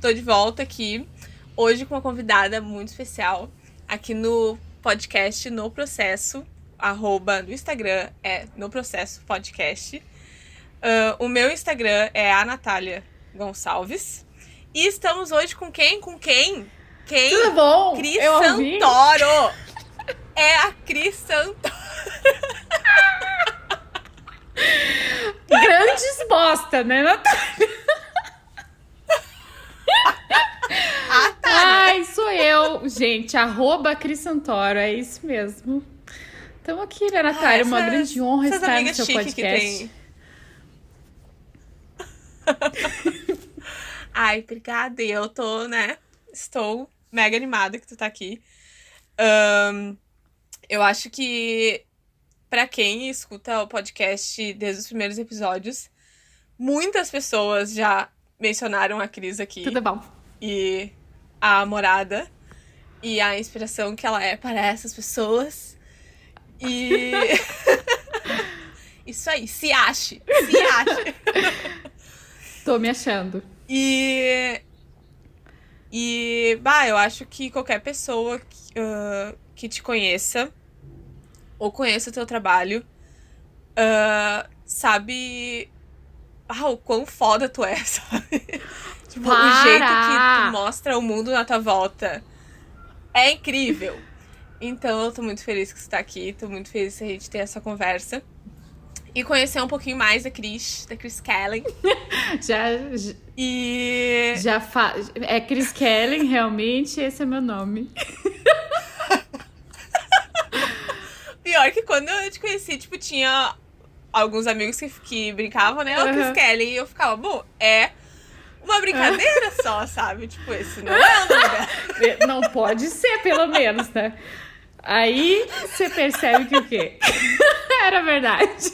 Tô de volta aqui, hoje com uma convidada muito especial, aqui no podcast No Processo, @, no Instagram é No Processo Podcast. O meu Instagram é a Natália Gonçalves. E estamos hoje com quem? Quem? Tudo bom? Cris Eu ouvi. Santoro! É a Cris Santoro! Grandes bosta, né, Natália? Ai, sou eu, gente. @Cris Santoro, é isso mesmo. Estamos aqui, né, Natália? Uma grande honra estar no seu podcast. Ai, obrigada. E eu tô, estou mega animada que tu tá aqui. Eu acho que pra quem escuta o podcast desde os primeiros episódios, muitas pessoas já mencionaram a Cris aqui. Tudo bom. E a morada e a inspiração que ela é para essas pessoas. E isso aí, se ache. Tô me achando. E eu acho que qualquer pessoa que te conheça ou conheça o teu trabalho sabe o quão foda tu é, sabe? Tipo, o jeito que tu mostra o mundo na tua volta é incrível. Então eu tô muito feliz que você tá aqui, tô muito feliz que a gente ter essa conversa e conhecer um pouquinho mais da Cris Kellen. É Cris Kellen, realmente, esse é meu nome. Pior que quando eu te conheci, tipo, tinha alguns amigos que brincavam, né? Cris Kellen, e eu ficava, bom, é uma brincadeira só, sabe? Tipo, esse não é o nome dela. Não pode ser, pelo menos, né? Aí você percebe que o quê? Era verdade.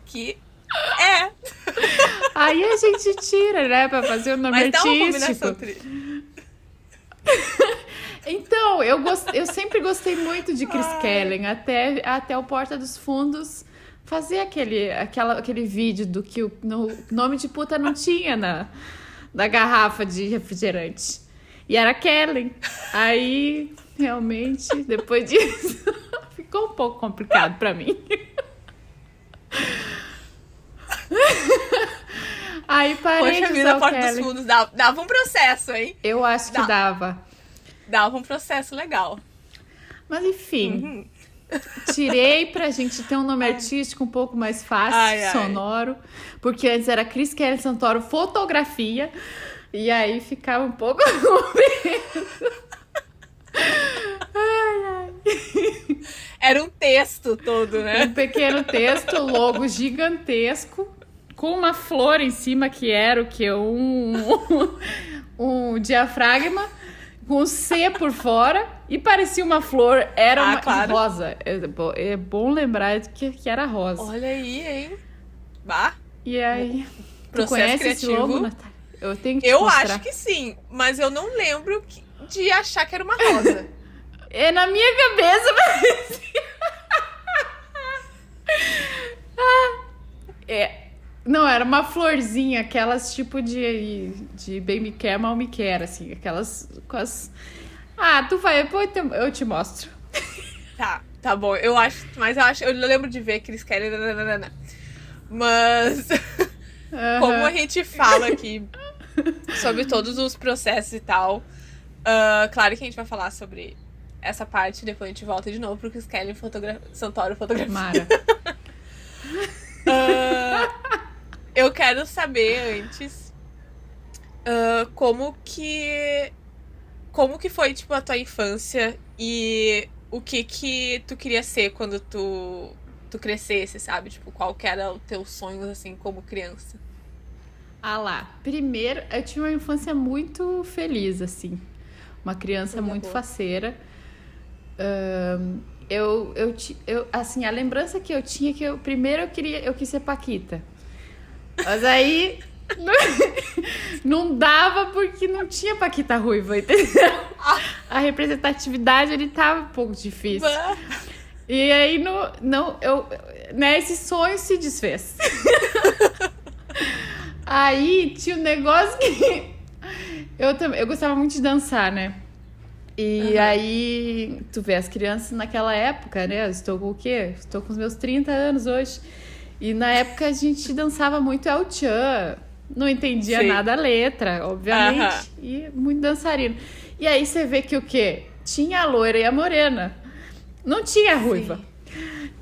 Que é. Aí a gente tira, né? Pra fazer o nome artístico. Mas dá uma combinação Então, eu sempre gostei muito de Cris Kellen. Até o Porta dos Fundos fazer aquele vídeo do que o nome de puta não tinha na garrafa de refrigerante. E era Kellen. Aí, realmente, depois disso, ficou um pouco complicado pra mim. Aí parei de usar o Porta Kellen. dos Fundos dava um processo, hein? Eu acho que dava. Dava um processo legal. Mas enfim... Tirei pra gente ter um nome artístico um pouco mais fácil, sonoro. Porque antes era Cris Kellen Santoro Fotografia. E aí ficava um pouco... Era um texto todo, né? Um pequeno texto, logo gigantesco, com uma flor em cima que era o que? Um diafragma, com C por fora, e parecia uma flor, era uma rosa. É bom lembrar que era rosa. Olha aí, hein? Bah. E aí, tu conhece criativo. Esse logo, Natália? Eu tenho que te mostrar. Eu acho que sim, mas eu não lembro de achar que era uma rosa. É na minha cabeça, mas... Não, era uma florzinha, aquelas tipo de bem me quer, mal me quer, assim, aquelas com as... tu vai, depois eu te mostro. Tá bom, eu lembro de ver Cris Kellen, mas como a gente fala aqui sobre todos os processos e tal, claro que a gente vai falar sobre essa parte, depois a gente volta de novo pro Cris Kellen Santoro Fotografia. Mara. Eu quero saber antes como que foi, tipo, a tua infância e o que tu queria ser quando tu crescesse, sabe? Tipo, qual que era os teus sonhos, assim, como criança? Primeiro, eu tinha uma infância muito feliz, assim. Uma criança muito faceira. Assim, a lembrança que eu tinha que primeiro eu quis ser paquita. Mas aí não dava porque não tinha paquita ruiva, entendeu? A representatividade ele tava um pouco difícil. E aí esse sonho se desfez. Aí tinha um negócio Eu gostava muito de dançar, né? E aí, tu vê, as crianças naquela época, né? Eu estou com o quê? Estou com os meus 30 anos hoje. E na época a gente dançava muito El Chan. Não entendia nada a letra, obviamente. E muito dançarino. E aí você vê que o quê? Tinha a loira e a morena. Não tinha a ruiva.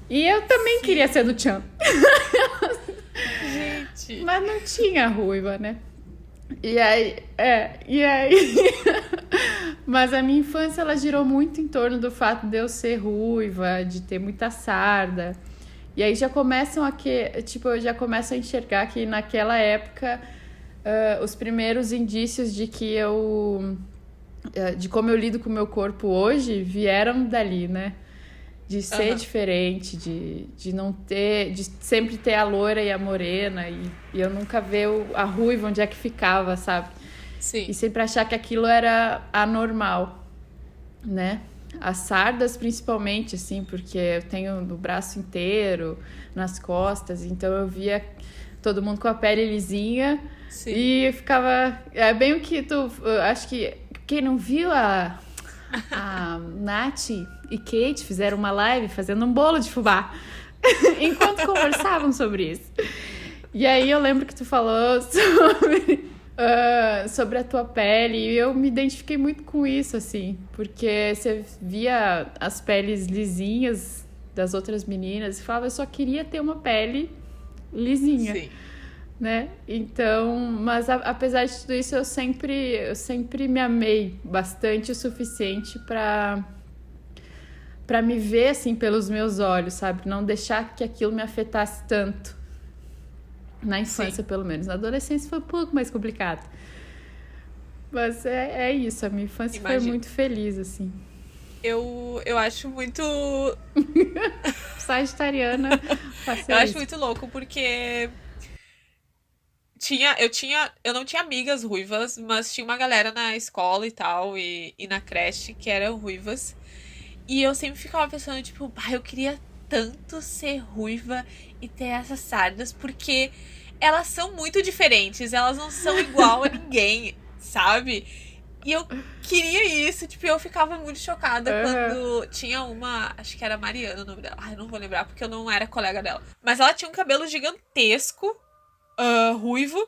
E eu também queria ser do Chan. Gente. Mas não tinha a ruiva, né? E aí... Mas a minha infância, ela girou muito em torno do fato de eu ser ruiva, de ter muita sarda. E aí já começam eu já começo a enxergar que naquela época os primeiros indícios de que de como eu lido com o meu corpo hoje vieram dali, né? De ser diferente, de não ter, de sempre ter a loira e a morena e eu nunca ver a ruiva onde é que ficava, sabe? Sim. E sempre achar que aquilo era anormal, né? As sardas, principalmente, assim, porque eu tenho no braço inteiro, nas costas, então eu via todo mundo com a pele lisinha. Sim. E ficava... É bem o que acho que quem não viu a Nath e Kate fizeram uma live fazendo um bolo de fubá enquanto conversavam sobre isso. E aí eu lembro que tu falou sobre a tua pele, e eu me identifiquei muito com isso, assim, porque você via as peles lisinhas das outras meninas e falava, eu só queria ter uma pele lisinha. Sim. Né? Então, mas apesar de tudo isso, eu sempre me amei bastante o suficiente para me ver assim pelos meus olhos, sabe? Não deixar que aquilo me afetasse tanto. Na infância, pelo menos. Na adolescência foi um pouco mais complicado. Mas é isso, a minha infância foi muito feliz, assim. Eu acho muito... Sagitariana. Eu acho muito louco, porque... Eu não tinha amigas ruivas, mas tinha uma galera na escola e tal, e na creche que eram ruivas. E eu sempre ficava pensando, tipo, eu queria tanto ser ruiva e ter essas sardas, porque elas são muito diferentes, elas não são igual a ninguém, sabe? E eu queria isso, tipo, eu ficava muito chocada quando tinha uma, acho que era Mariana o nome dela, eu não vou lembrar porque eu não era colega dela, mas ela tinha um cabelo gigantesco, ruivo,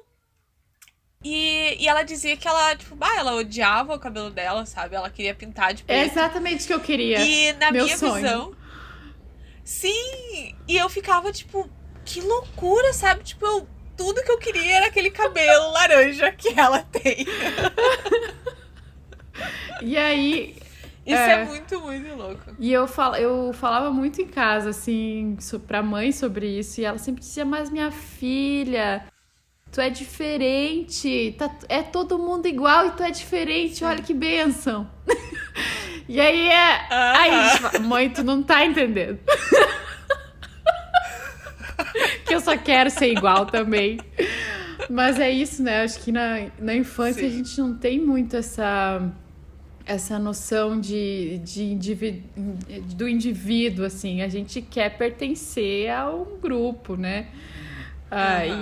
e ela dizia que ela, tipo, ela odiava o cabelo dela, sabe? Ela queria pintar de preto. É exatamente o que eu queria. E na Meu minha sonho. visão... Sim! E eu ficava, tipo, que loucura, sabe? Tipo, tudo que eu queria era aquele cabelo laranja que ela tem. E aí... Isso é muito, muito louco. E eu falava muito em casa, assim, pra mãe sobre isso. E ela sempre dizia, mas minha filha... Tu é diferente, é todo mundo igual e tu é diferente, sim. Olha que bênção. E aí aí a gente fala, mãe, tu não tá entendendo. Que eu só quero ser igual também. Mas é isso, né? Acho que na infância, sim, a gente não tem muito essa noção do indivíduo, assim. A gente quer pertencer a um grupo, né?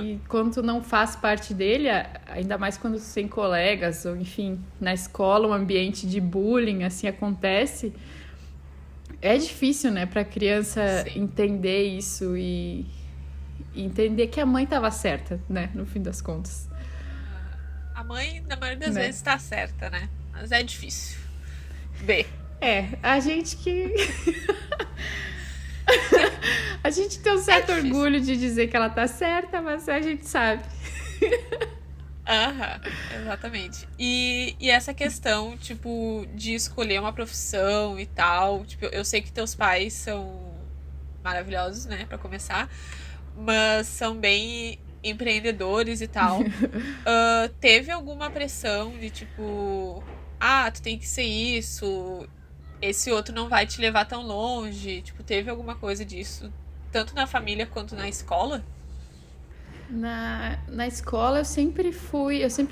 E quando tu não faz parte dele, ainda mais quando tu tem colegas, ou enfim, na escola, um ambiente de bullying, assim, acontece, é difícil, né, pra criança, sim, entender isso e entender que a mãe tava certa, né, no fim das contas. A mãe, na maioria das vezes, tá certa, né, mas é difícil. A gente que... A gente tem um certo orgulho de dizer que ela tá certa, mas a gente sabe. Exatamente. E essa questão, tipo, de escolher uma profissão e tal, tipo, eu sei que teus pais são maravilhosos, né, pra começar, mas são bem empreendedores e tal. Teve alguma pressão de, tipo, tu tem que ser isso... Esse outro não vai te levar tão longe? Tipo, teve alguma coisa disso? Tanto na família quanto na escola? Na escola eu sempre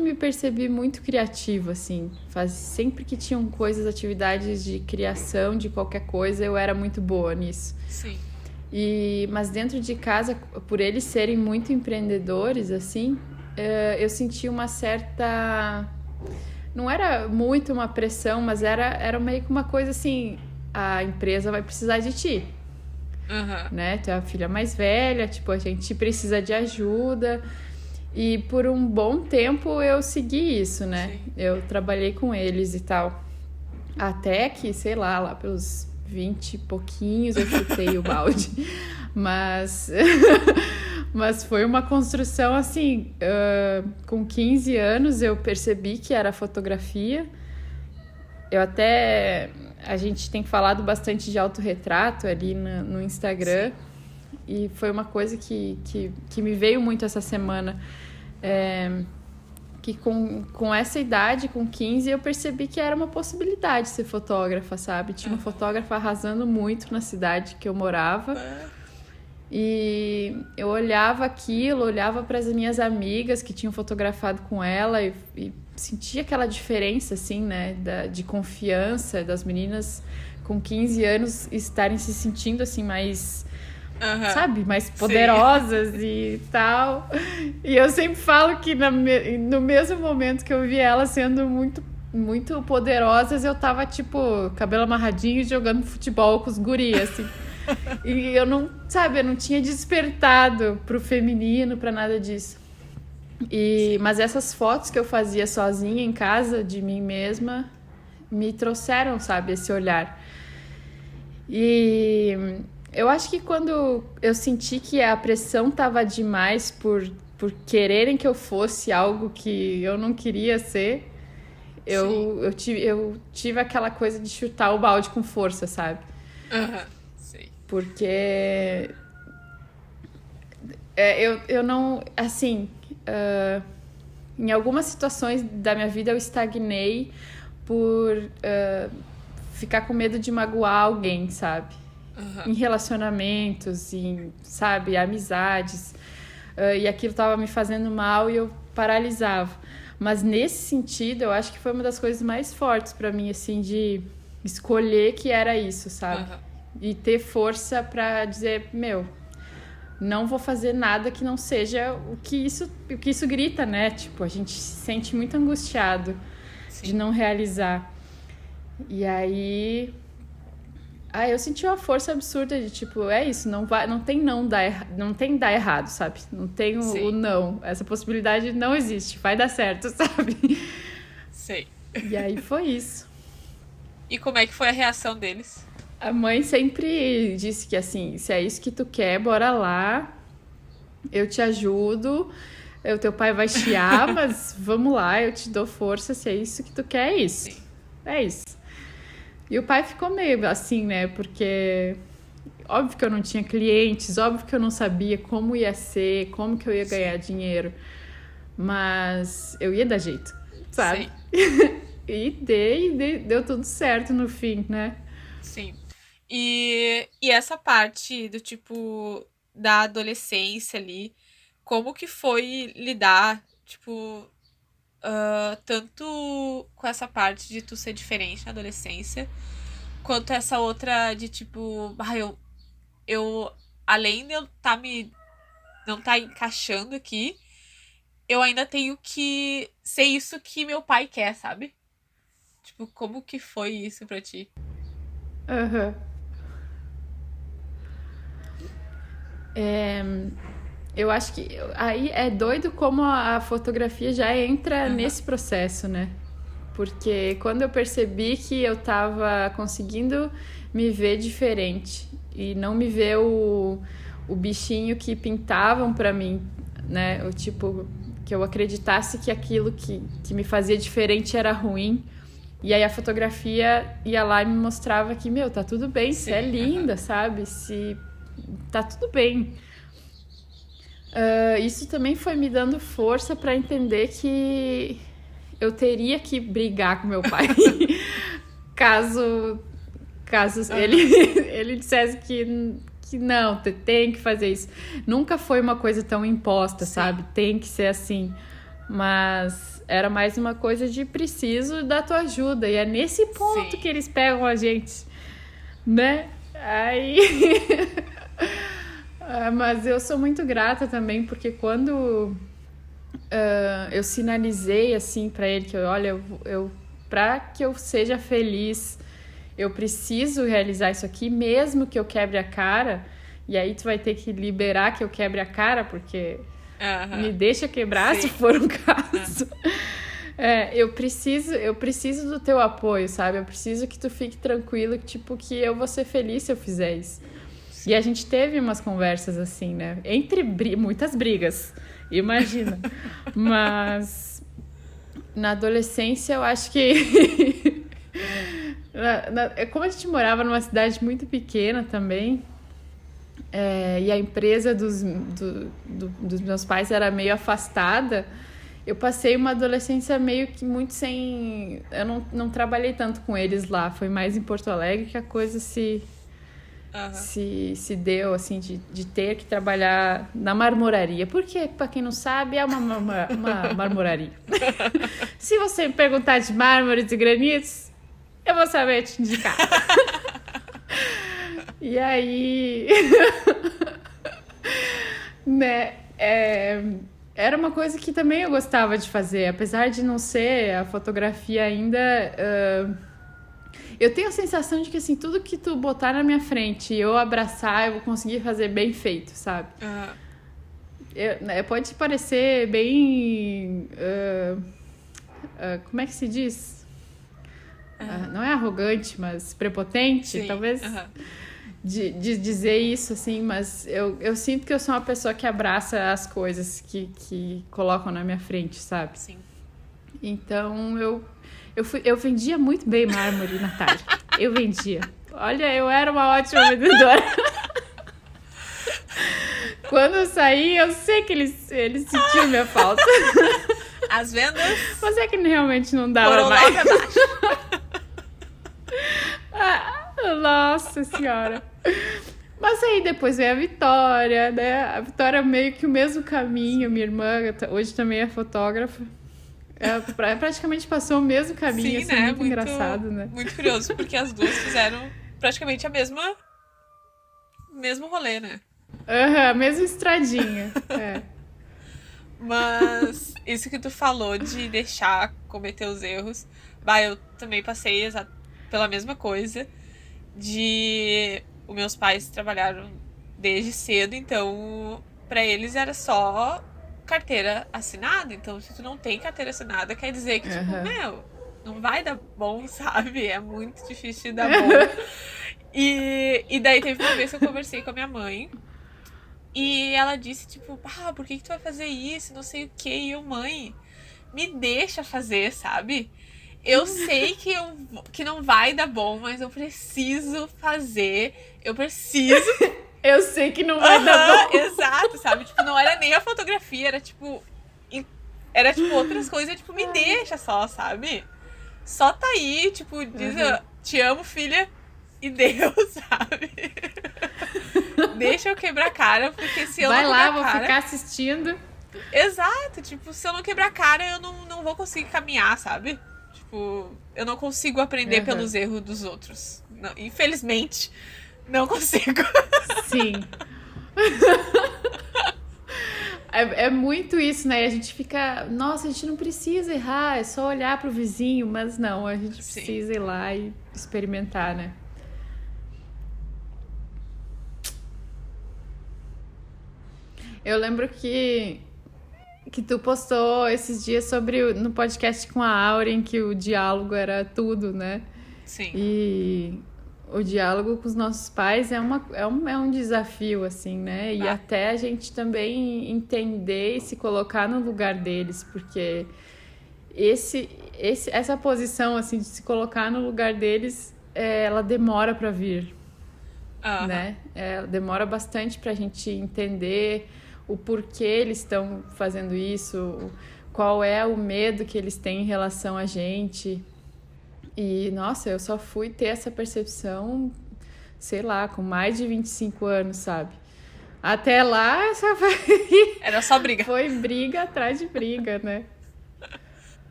me percebi muito criativa, assim. Sempre que tinham atividades de criação de qualquer coisa, eu era muito boa nisso. Sim. Mas dentro de casa, por eles serem muito empreendedores, assim, eu senti uma certa... não era muito uma pressão, mas era meio que uma coisa assim, a empresa vai precisar de ti, né? Tu é a filha mais velha, tipo, a gente precisa de ajuda. E por um bom tempo eu segui isso, né? Sim. Eu trabalhei com eles e tal. Até que, sei lá pelos 20 e pouquinhos eu chutei o balde. Mas foi uma construção assim, com 15 anos eu percebi que era fotografia. A gente tem falado bastante de autorretrato ali no Instagram. Sim. E foi uma coisa que me veio muito essa semana. Que com essa idade, com 15, eu percebi que era uma possibilidade ser fotógrafa, sabe? Tinha uma fotógrafa arrasando muito na cidade que eu morava. E eu olhava aquilo, olhava para as minhas amigas que tinham fotografado com ela e sentia aquela diferença, assim, né? De confiança das meninas com 15 anos estarem se sentindo, assim, mais... sabe? Mais poderosas. Sim. E tal. E eu sempre falo que no mesmo momento que eu vi elas sendo muito, muito poderosas, eu tava, tipo, cabelo amarradinho, jogando futebol com os guris, assim. E eu não tinha despertado pro feminino, pra nada disso. Mas essas fotos que eu fazia sozinha em casa, de mim mesma, me trouxeram, sabe, esse olhar. E eu acho que quando eu senti que a pressão tava demais por quererem que eu fosse algo que eu não queria ser, eu tive aquela coisa de chutar o balde com força, sabe? Sim. Porque eu não, assim, em algumas situações da minha vida eu estagnei por ficar com medo de magoar alguém, sabe? Em relacionamentos, sabe, amizades. E aquilo tava me fazendo mal e eu paralisava. Mas nesse sentido, eu acho que foi uma das coisas mais fortes pra mim, assim, de escolher que era isso, sabe? E ter força pra dizer, não vou fazer nada que não seja o que isso grita, né? Tipo, a gente se sente muito angustiado. Sim. De não realizar. E aí... eu senti uma força absurda de, tipo, é isso, não tem dar errado, sabe? Não tem o não. Essa possibilidade não existe, vai dar certo, sabe? Sei. E aí foi isso. E como é que foi a reação deles? A mãe sempre disse que, assim, se é isso que tu quer, bora lá, eu te ajudo, o teu pai vai chiar, mas vamos lá, eu te dou força, se é isso que tu quer, é isso. Sim. É isso. E o pai ficou meio assim, né? Porque óbvio que eu não tinha clientes, óbvio que eu não sabia como ia ser, como que eu ia ganhar dinheiro. Mas eu ia dar jeito, sabe? E deu tudo certo no fim, né? Sim. E essa parte do tipo da adolescência ali, como que foi lidar, tipo, tanto com essa parte de tu ser diferente na adolescência, quanto essa outra de tipo, eu além de eu não tá encaixando aqui, eu ainda tenho que ser isso que meu pai quer, sabe? Tipo, como que foi isso pra ti? Eu acho que aí é doido como a fotografia já entra nesse processo, né? Porque quando eu percebi que eu tava conseguindo me ver diferente e não me ver o bichinho que pintavam pra mim, né? O tipo, que eu acreditasse que aquilo que me fazia diferente era ruim. E aí a fotografia ia lá e me mostrava que, tá tudo bem, você é linda, sabe? Tá tudo bem. Isso também foi me dando força pra entender que eu teria que brigar com meu pai caso ele dissesse que não, tem que fazer isso. Nunca foi uma coisa tão imposta, sabe? Tem que ser assim. Mas era mais uma coisa de preciso da tua ajuda. E é nesse ponto que eles pegam a gente, né? Aí... Mas eu sou muito grata também, porque quando eu sinalizei assim pra ele que olha, para que eu seja feliz, eu preciso realizar isso aqui, mesmo que eu quebre a cara. E aí tu vai ter que liberar que eu quebre a cara, porque me deixa quebrar, se for um caso. Eu preciso do teu apoio, sabe? Eu preciso que tu fique tranquilo, tipo, que eu vou ser feliz se eu fizer isso. Sim. E a gente teve umas conversas assim, né? Entre muitas brigas, imagina. Mas na adolescência eu acho que como a gente morava numa cidade muito pequena também, e a empresa dos meus pais era meio afastada, eu passei uma adolescência meio que muito sem... Eu não trabalhei tanto com eles lá, foi mais em Porto Alegre que a coisa se deu, assim, de ter que trabalhar na marmoraria. Porque, para quem não sabe, é uma marmoraria. Se você me perguntar de mármores e granitos, eu vou saber te indicar. E aí... né, era uma coisa que também eu gostava de fazer, apesar de não ser a fotografia ainda. Eu tenho a sensação de que assim, tudo que tu botar na minha frente e eu abraçar, eu vou conseguir fazer bem feito, sabe? Pode parecer bem... como é que se diz? Não é arrogante, mas prepotente, sim, talvez... De dizer isso, assim, mas eu sinto que eu sou uma pessoa que abraça as coisas que colocam na minha frente, sabe? Sim. Então, eu vendia muito bem mármore, Natália. Eu vendia. Olha, eu era uma ótima vendedora. Quando eu saí, eu sei que eles sentiam minha falta. As vendas... Mas é que realmente não dava mais. Nossa senhora. Mas aí depois veio a Vitória, né? A Vitória meio que o mesmo caminho. Minha irmã hoje também é fotógrafa. Praticamente passou o mesmo caminho. Sim, né? Muito engraçado, né? Muito curioso, porque as duas fizeram praticamente a mesmo rolê, né? A mesma estradinha. Mas isso que tu falou de deixar cometer os erros, eu também passei pela mesma coisa. Os meus pais trabalharam desde cedo, então pra eles era só carteira assinada. Então se tu não tem carteira assinada, quer dizer que tipo, não vai dar bom, sabe? É muito difícil de dar bom. E daí teve uma vez que eu conversei com a minha mãe e ela disse tipo, por que tu vai fazer isso? Não sei o que. E eu, mãe, me deixa fazer, sabe? Eu sei que não vai dar bom, mas eu preciso fazer. Eu preciso. Eu sei que não vai dar bom. Exato, sabe? Tipo, não era nem a fotografia, era tipo outras coisas, tipo, me deixa só, sabe? Só tá aí, tipo, diz, te amo, filha, e Deus, sabe? Deixa eu quebrar a cara, porque se eu vai não lá, quebrar a cara... vou ficar assistindo. Exato, tipo, se eu não quebrar a cara, eu não vou conseguir caminhar, sabe? Tipo, eu não consigo aprender pelos erros dos outros. Não, infelizmente, não consigo. Sim. É muito isso, né? A gente fica... Nossa, a gente não precisa errar, é só olhar pro vizinho. Mas não, a gente precisa ir lá e experimentar, né? Eu lembro que tu postou esses dias no podcast com a Auren, que o diálogo era tudo, né? Sim. E o diálogo com os nossos pais é um desafio, assim, né? E até a gente também entender e se colocar no lugar deles, porque essa posição, assim, de se colocar no lugar deles, ela demora para vir, né? Demora bastante pra gente entender o porquê eles estão fazendo isso, qual é o medo que eles têm em relação a gente. E, nossa, eu só fui ter essa percepção, sei lá, com mais de 25 anos, sabe? Até lá, era só briga. Foi briga atrás de briga, né?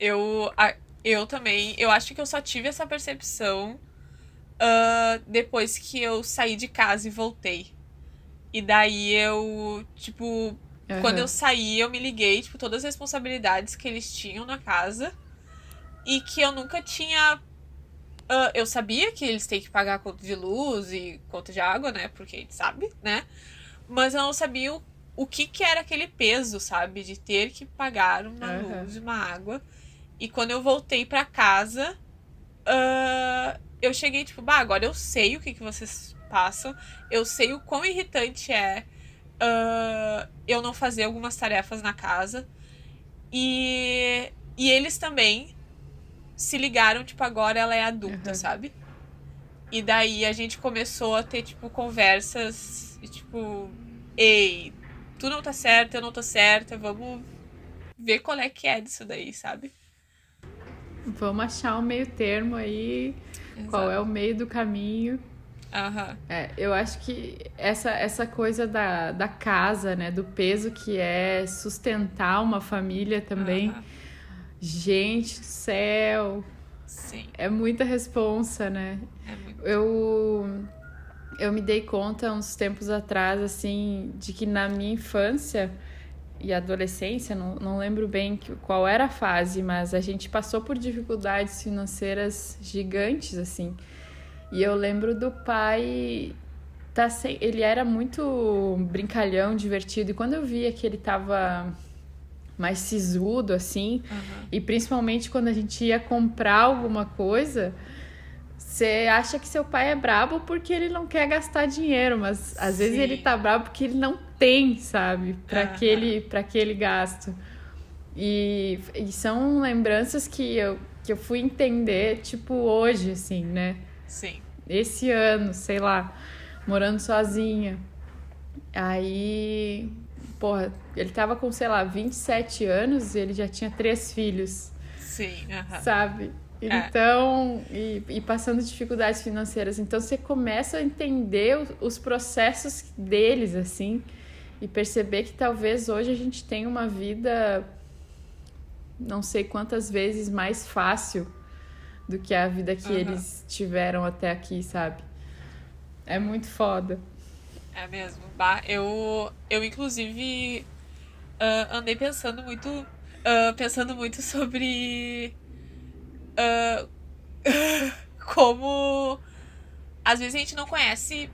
Eu também, eu acho que eu só tive essa percepção depois que eu saí de casa e voltei. E daí eu, tipo, Quando eu Aham. saí, eu me liguei, tipo, todas as responsabilidades que eles tinham na casa e que eu nunca tinha. Eu sabia que eles têm que pagar a conta de luz e conta de água, né? Porque a gente sabe, né? Mas eu não sabia o que era aquele peso, sabe? De ter que pagar uma Aham. luz e uma água. E quando eu voltei pra casa, eu cheguei tipo, bah, agora eu sei o que vocês passam. Eu sei o quão irritante é eu não fazer algumas tarefas na casa. E eles também se ligaram, tipo, agora ela é adulta, Aham. sabe? E daí a gente começou a ter, tipo, conversas e, tipo, ei, tu não tá certa, eu não tô certa, vamos ver qual é que é disso daí, sabe? Vamos achar um meio termo aí. Qual Exato. é o meio do caminho? Aham, Eu acho que essa coisa da casa, né? Do peso que é sustentar uma família também. aham. Gente do céu, Sim, é muita responsa, né? é muito. Eu, eu me dei conta uns tempos atrás, assim, de que na minha infância e adolescência, não lembro bem qual era a fase, mas a gente passou por dificuldades financeiras gigantes, assim. E eu lembro do pai ele era muito brincalhão, divertido. E quando eu via que ele tava mais sisudo, assim, Aham. e principalmente quando a gente ia comprar alguma coisa, você acha que seu pai é brabo porque ele não quer gastar dinheiro, mas às vezes ele Sim. tá brabo porque ele não tem, sabe, Aham. para aquele gasto. E são lembranças que eu fui entender, tipo, hoje, assim, né? Sim. Esse ano, sei lá, morando sozinha. Aí, porra, ele tava com, sei lá, 27 anos e ele já tinha 3 filhos, Sim. Aham. sabe? É. Então, e passando dificuldades financeiras. Então você começa a entender os processos deles, assim, e perceber que talvez hoje a gente tenha uma vida não sei quantas vezes mais fácil do que a vida que Aham. eles tiveram até aqui, sabe? É muito foda. É mesmo. Bah, eu inclusive andei pensando muito sobre como às vezes a gente não conhece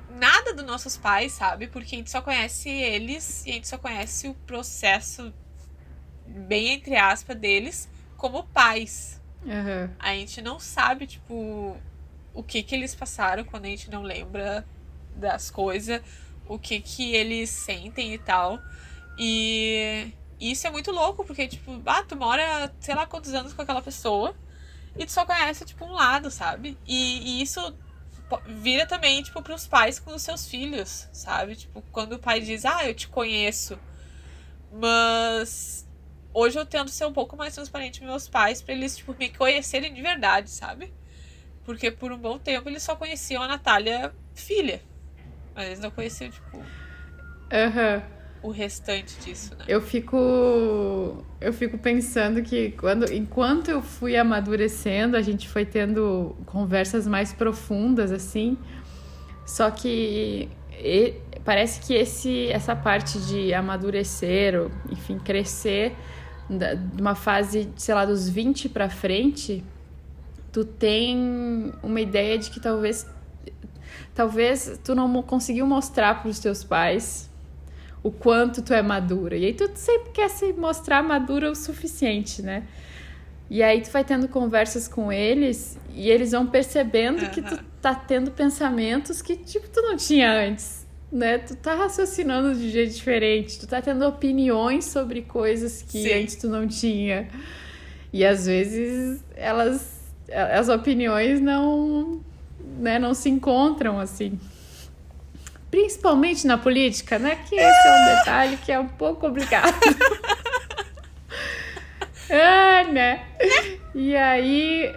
nada dos nossos pais, sabe? Porque a gente só conhece eles e a gente só conhece o processo, bem entre aspas, deles como pais. Aham. A gente não sabe, tipo, o que eles passaram quando a gente não lembra das coisas, o que eles sentem e tal. E isso é muito louco, porque, tipo, tu mora, sei lá quantos anos com aquela pessoa e tu só conhece, tipo, um lado, sabe? E isso vira também, tipo, pros pais com os seus filhos, sabe? Tipo, quando o pai diz, eu te conheço, mas hoje eu tento ser um pouco mais transparente com meus pais pra eles, tipo, me conhecerem de verdade, sabe? Porque por um bom tempo eles só conheciam a Natália filha. Mas eles não conheciam, tipo, Aham. o restante disso, né? Eu fico pensando que enquanto eu fui amadurecendo, a gente foi tendo conversas mais profundas assim. Só que parece que essa parte de amadurecer, ou, enfim, crescer de uma fase, sei lá, dos 20 para frente, tu tem uma ideia de que talvez tu não conseguiu mostrar para os teus pais o quanto tu é madura. E aí tu sempre quer se mostrar madura o suficiente, né? E aí tu vai tendo conversas com eles e eles vão percebendo que tu Aham. tá tendo pensamentos que, tipo, tu não tinha antes, né? Tu tá raciocinando de jeito diferente, tu tá tendo opiniões sobre coisas que Sim. antes tu não tinha. E às vezes as opiniões não, né, não se encontram assim. Principalmente na política, né? Que esse é um detalhe que é um pouco complicado. Né? E aí,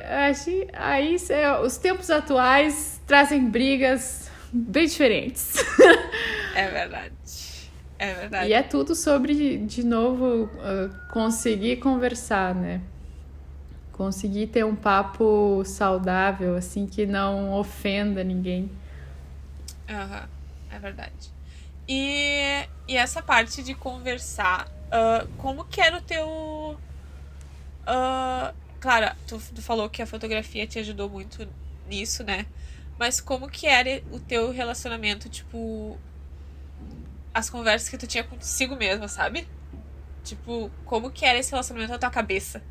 os tempos atuais trazem brigas bem diferentes. É verdade. É E verdade. é tudo sobre, de novo, conseguir conversar, né? Conseguir ter um papo saudável, assim, que não ofenda ninguém. Aham. É verdade. E essa parte de conversar, como que era o teu... claro, tu falou que a fotografia te ajudou muito nisso, né? Mas como que era o teu relacionamento, tipo, as conversas que tu tinha consigo mesma, sabe? Tipo, como que era esse relacionamento na tua cabeça?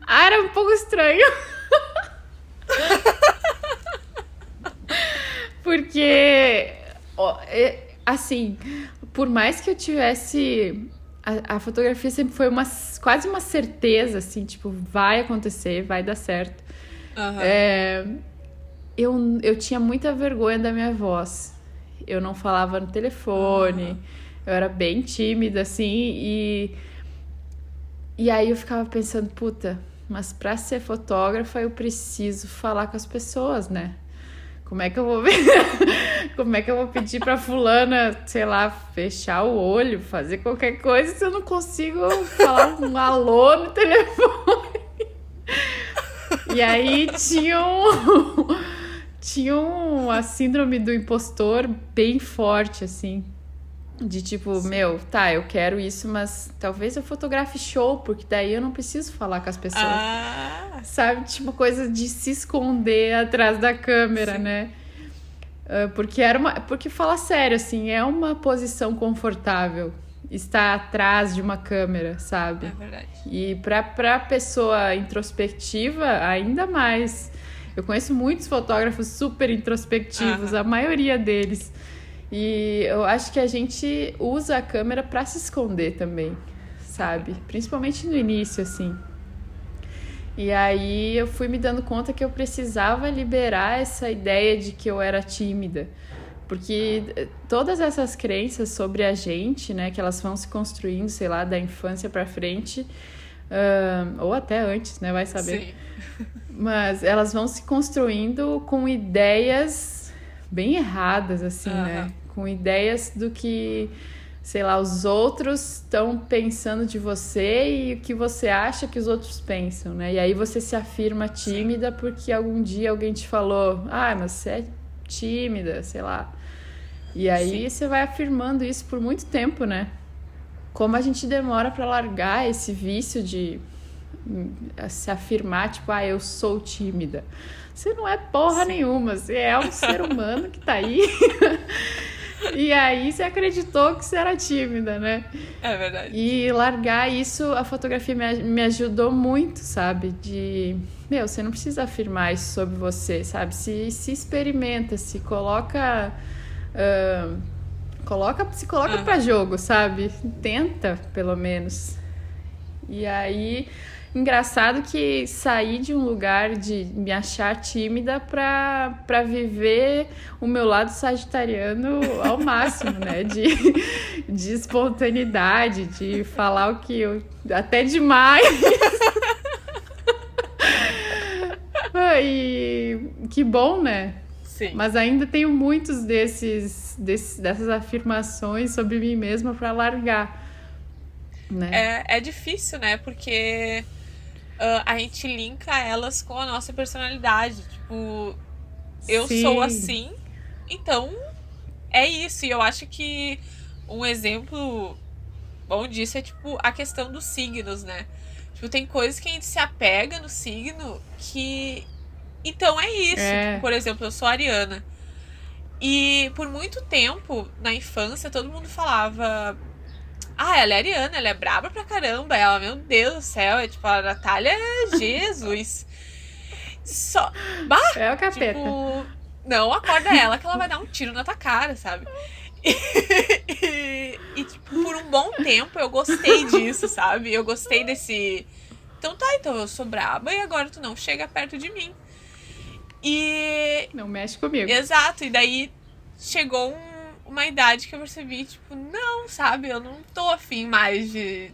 Ah, era um pouco estranho. Porque, assim, por mais que eu tivesse... A fotografia sempre foi quase uma certeza, assim, tipo, vai acontecer, vai dar certo. Uhum. Eu tinha muita vergonha da minha voz. Eu não falava no telefone, eu era bem tímida, assim, e aí eu ficava pensando, puta, mas pra ser fotógrafa eu preciso falar com as pessoas, né? Como é que eu vou ver? Como é que eu vou pedir pra fulana, sei lá, fechar o olho, fazer qualquer coisa se eu não consigo falar um alô no telefone? E aí tinha a síndrome do impostor bem forte, assim. De tipo, meu, tá, eu quero isso, mas talvez eu fotografe show, porque daí eu não preciso falar com as pessoas. Sabe? Tipo, coisa de se esconder atrás da câmera, né? Porque fala sério, assim, é uma posição confortável estar atrás de uma câmera, sabe? É verdade. E pra pessoa introspectiva, ainda mais. Eu conheço muitos fotógrafos super introspectivos, a maioria deles. E eu acho que a gente usa a câmera pra se esconder também, sabe? Principalmente no início, assim. E aí eu fui me dando conta que eu precisava liberar essa ideia de que eu era tímida. Porque todas essas crenças sobre a gente, né, que elas vão se construindo, sei lá, da infância pra frente, ou até antes, né, vai saber. Sim. Mas elas vão se construindo com ideias bem erradas, assim, né? Com ideias do que, sei lá, os outros estão pensando de você e o que você acha que os outros pensam, né? E aí você se afirma tímida porque algum dia alguém te falou, mas você é tímida, sei lá. E aí você vai afirmando isso por muito tempo, né? Como a gente demora pra largar esse vício de se afirmar, tipo, eu sou tímida. Você não é porra nenhuma, você é um ser humano que tá aí. E aí você acreditou que você era tímida, né? É verdade. E largar isso, a fotografia me ajudou muito, sabe? Você não precisa afirmar isso sobre você, sabe? Se experimenta, se coloca pra jogo, sabe? Tenta, pelo menos. E aí, engraçado que saí de um lugar de me achar tímida pra viver o meu lado sagitariano ao máximo, né? De espontaneidade, de falar o que eu... Até demais. E que bom, né? Sim. Mas ainda tenho muitos dessas afirmações sobre mim mesma pra largar. Né? É difícil, né? Porque a gente linka elas com a nossa personalidade. Tipo, eu sou assim, então é isso. E eu acho que um exemplo bom disso é, tipo, a questão dos signos, né? Tipo, tem coisas que a gente se apega no signo que... Então é isso. Tipo, por exemplo, eu sou ariana. E por muito tempo, na infância, todo mundo falava... ela é ariana, ela é braba pra caramba. Ela, meu Deus do céu, é tipo, a Natália é Jesus. É o capeta. Tipo, não acorda ela que ela vai dar um tiro na tua cara, sabe? E tipo, por um bom tempo eu gostei disso, sabe? Eu gostei desse... Então eu sou braba e agora tu não chega perto de mim. E... Não mexe comigo. Exato, e daí chegou uma idade que eu percebi, tipo, não, sabe? Eu não tô afim mais de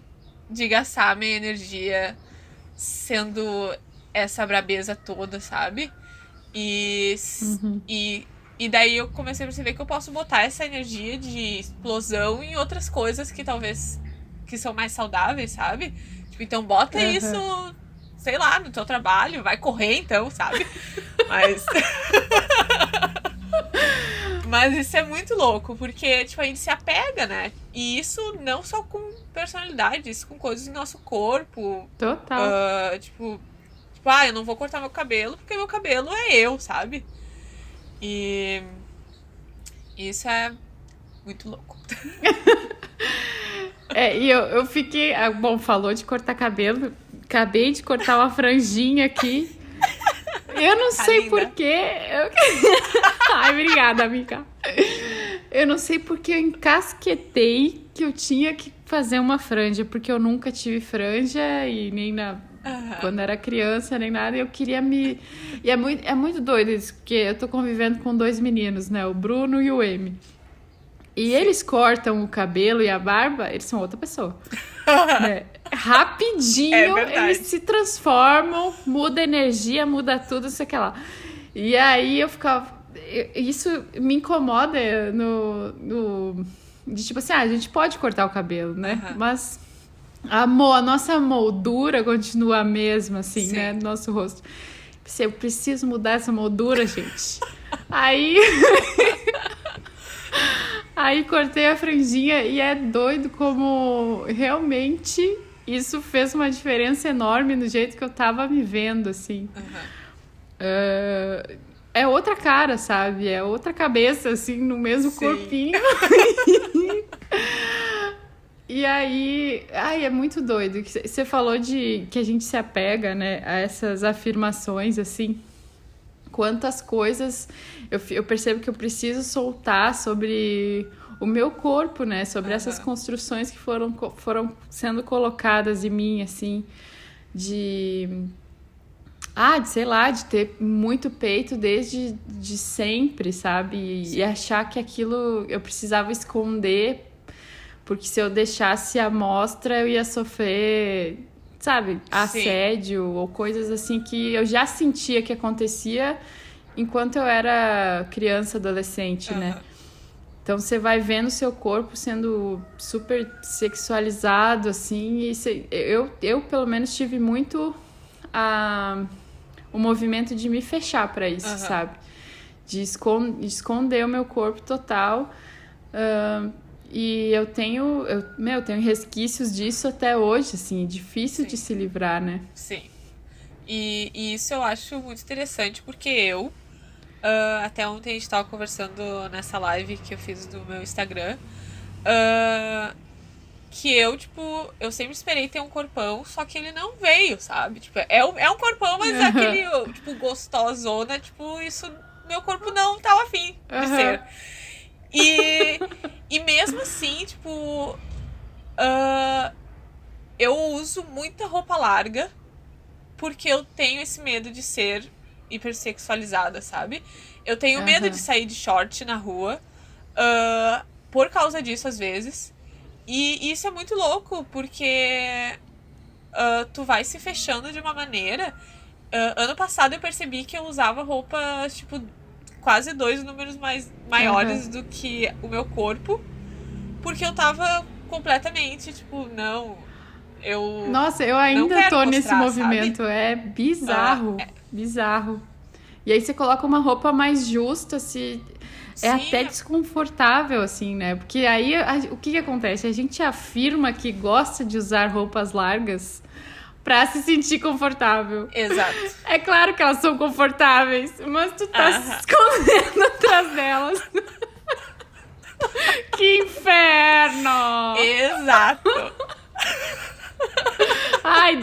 gastar minha energia sendo essa brabeza toda, sabe? E daí eu comecei a perceber que eu posso botar essa energia de explosão em outras coisas que talvez que são mais saudáveis, sabe? Tipo, então bota isso, sei lá, no teu trabalho, vai correr então, sabe? Mas isso é muito louco, porque, tipo, a gente se apega, né? E isso não só com personalidade, isso com coisas do nosso corpo. Total. Eu não vou cortar meu cabelo, porque meu cabelo é eu, sabe? E isso é muito louco. E eu fiquei... Bom, falou de cortar cabelo. Acabei de cortar uma franjinha aqui. Eu não sei porquê. Ai, obrigada, amiga. Eu não sei porque eu encasquetei que eu tinha que fazer uma franja, porque eu nunca tive franja e nem quando era criança, nem nada. E eu queria me... E é muito doido isso, porque eu tô convivendo com 2 meninos, né? O Bruno e o Emi. E eles cortam o cabelo e a barba, eles são outra pessoa. Né? Rapidinho, eles se transformam, muda a energia, muda tudo, não sei o que lá. E aí eu ficava... Isso me incomoda de tipo assim, a gente pode cortar o cabelo, né? Mas a nossa moldura continua a mesma, assim, sim, né? Nosso rosto. Eu preciso mudar essa moldura, gente. Aí cortei a franjinha e é doido como realmente isso fez uma diferença enorme no jeito que eu tava me vendo, assim. É outra cara, sabe? É outra cabeça, assim, no mesmo corpinho. E aí... Ai, é muito doido. Você falou de que a gente se apega, né, a essas afirmações, assim. Quantas coisas eu percebo que eu preciso soltar sobre o meu corpo, né? Sobre essas construções que foram sendo colocadas em mim, assim. Sei lá, de ter muito peito desde sempre, sabe? E achar que aquilo eu precisava esconder, porque se eu deixasse à mostra eu ia sofrer, sabe? Assédio ou coisas assim que eu já sentia que acontecia enquanto eu era criança, adolescente, né? Então você vai vendo o seu corpo sendo super sexualizado, assim, e eu pelo menos tive muito o movimento de me fechar para isso, sabe? De esconder o meu corpo total. E eu tenho resquícios disso até hoje, assim, difícil de se livrar, né? Sim. E isso eu acho muito interessante, porque até ontem a gente tava conversando nessa live que eu fiz do meu Instagram, que eu sempre esperei ter um corpão, só que ele não veio, sabe? Tipo, é um corpão, mas aquele, tipo, gostosona, tipo, isso, meu corpo não tava afim de ser. E mesmo assim, tipo, eu uso muita roupa larga porque eu tenho esse medo de ser hipersexualizada, sabe? Eu tenho medo de sair de short na rua por causa disso, às vezes. E isso é muito louco, porque tu vai se fechando de uma maneira. Ano passado eu percebi que eu usava roupas, tipo, quase 2 números maiores do que o meu corpo, porque eu tava completamente, tipo, não, Nossa, eu ainda tô nesse movimento, sabe? É bizarro, bizarro. E aí você coloca uma roupa mais justa, assim, até desconfortável, assim, né? Porque aí, o que acontece? A gente afirma que gosta de usar roupas largas pra se sentir confortável. Exato. É claro que elas são confortáveis, mas tu tá se escondendo atrás delas. Que inferno! Exato. Ai,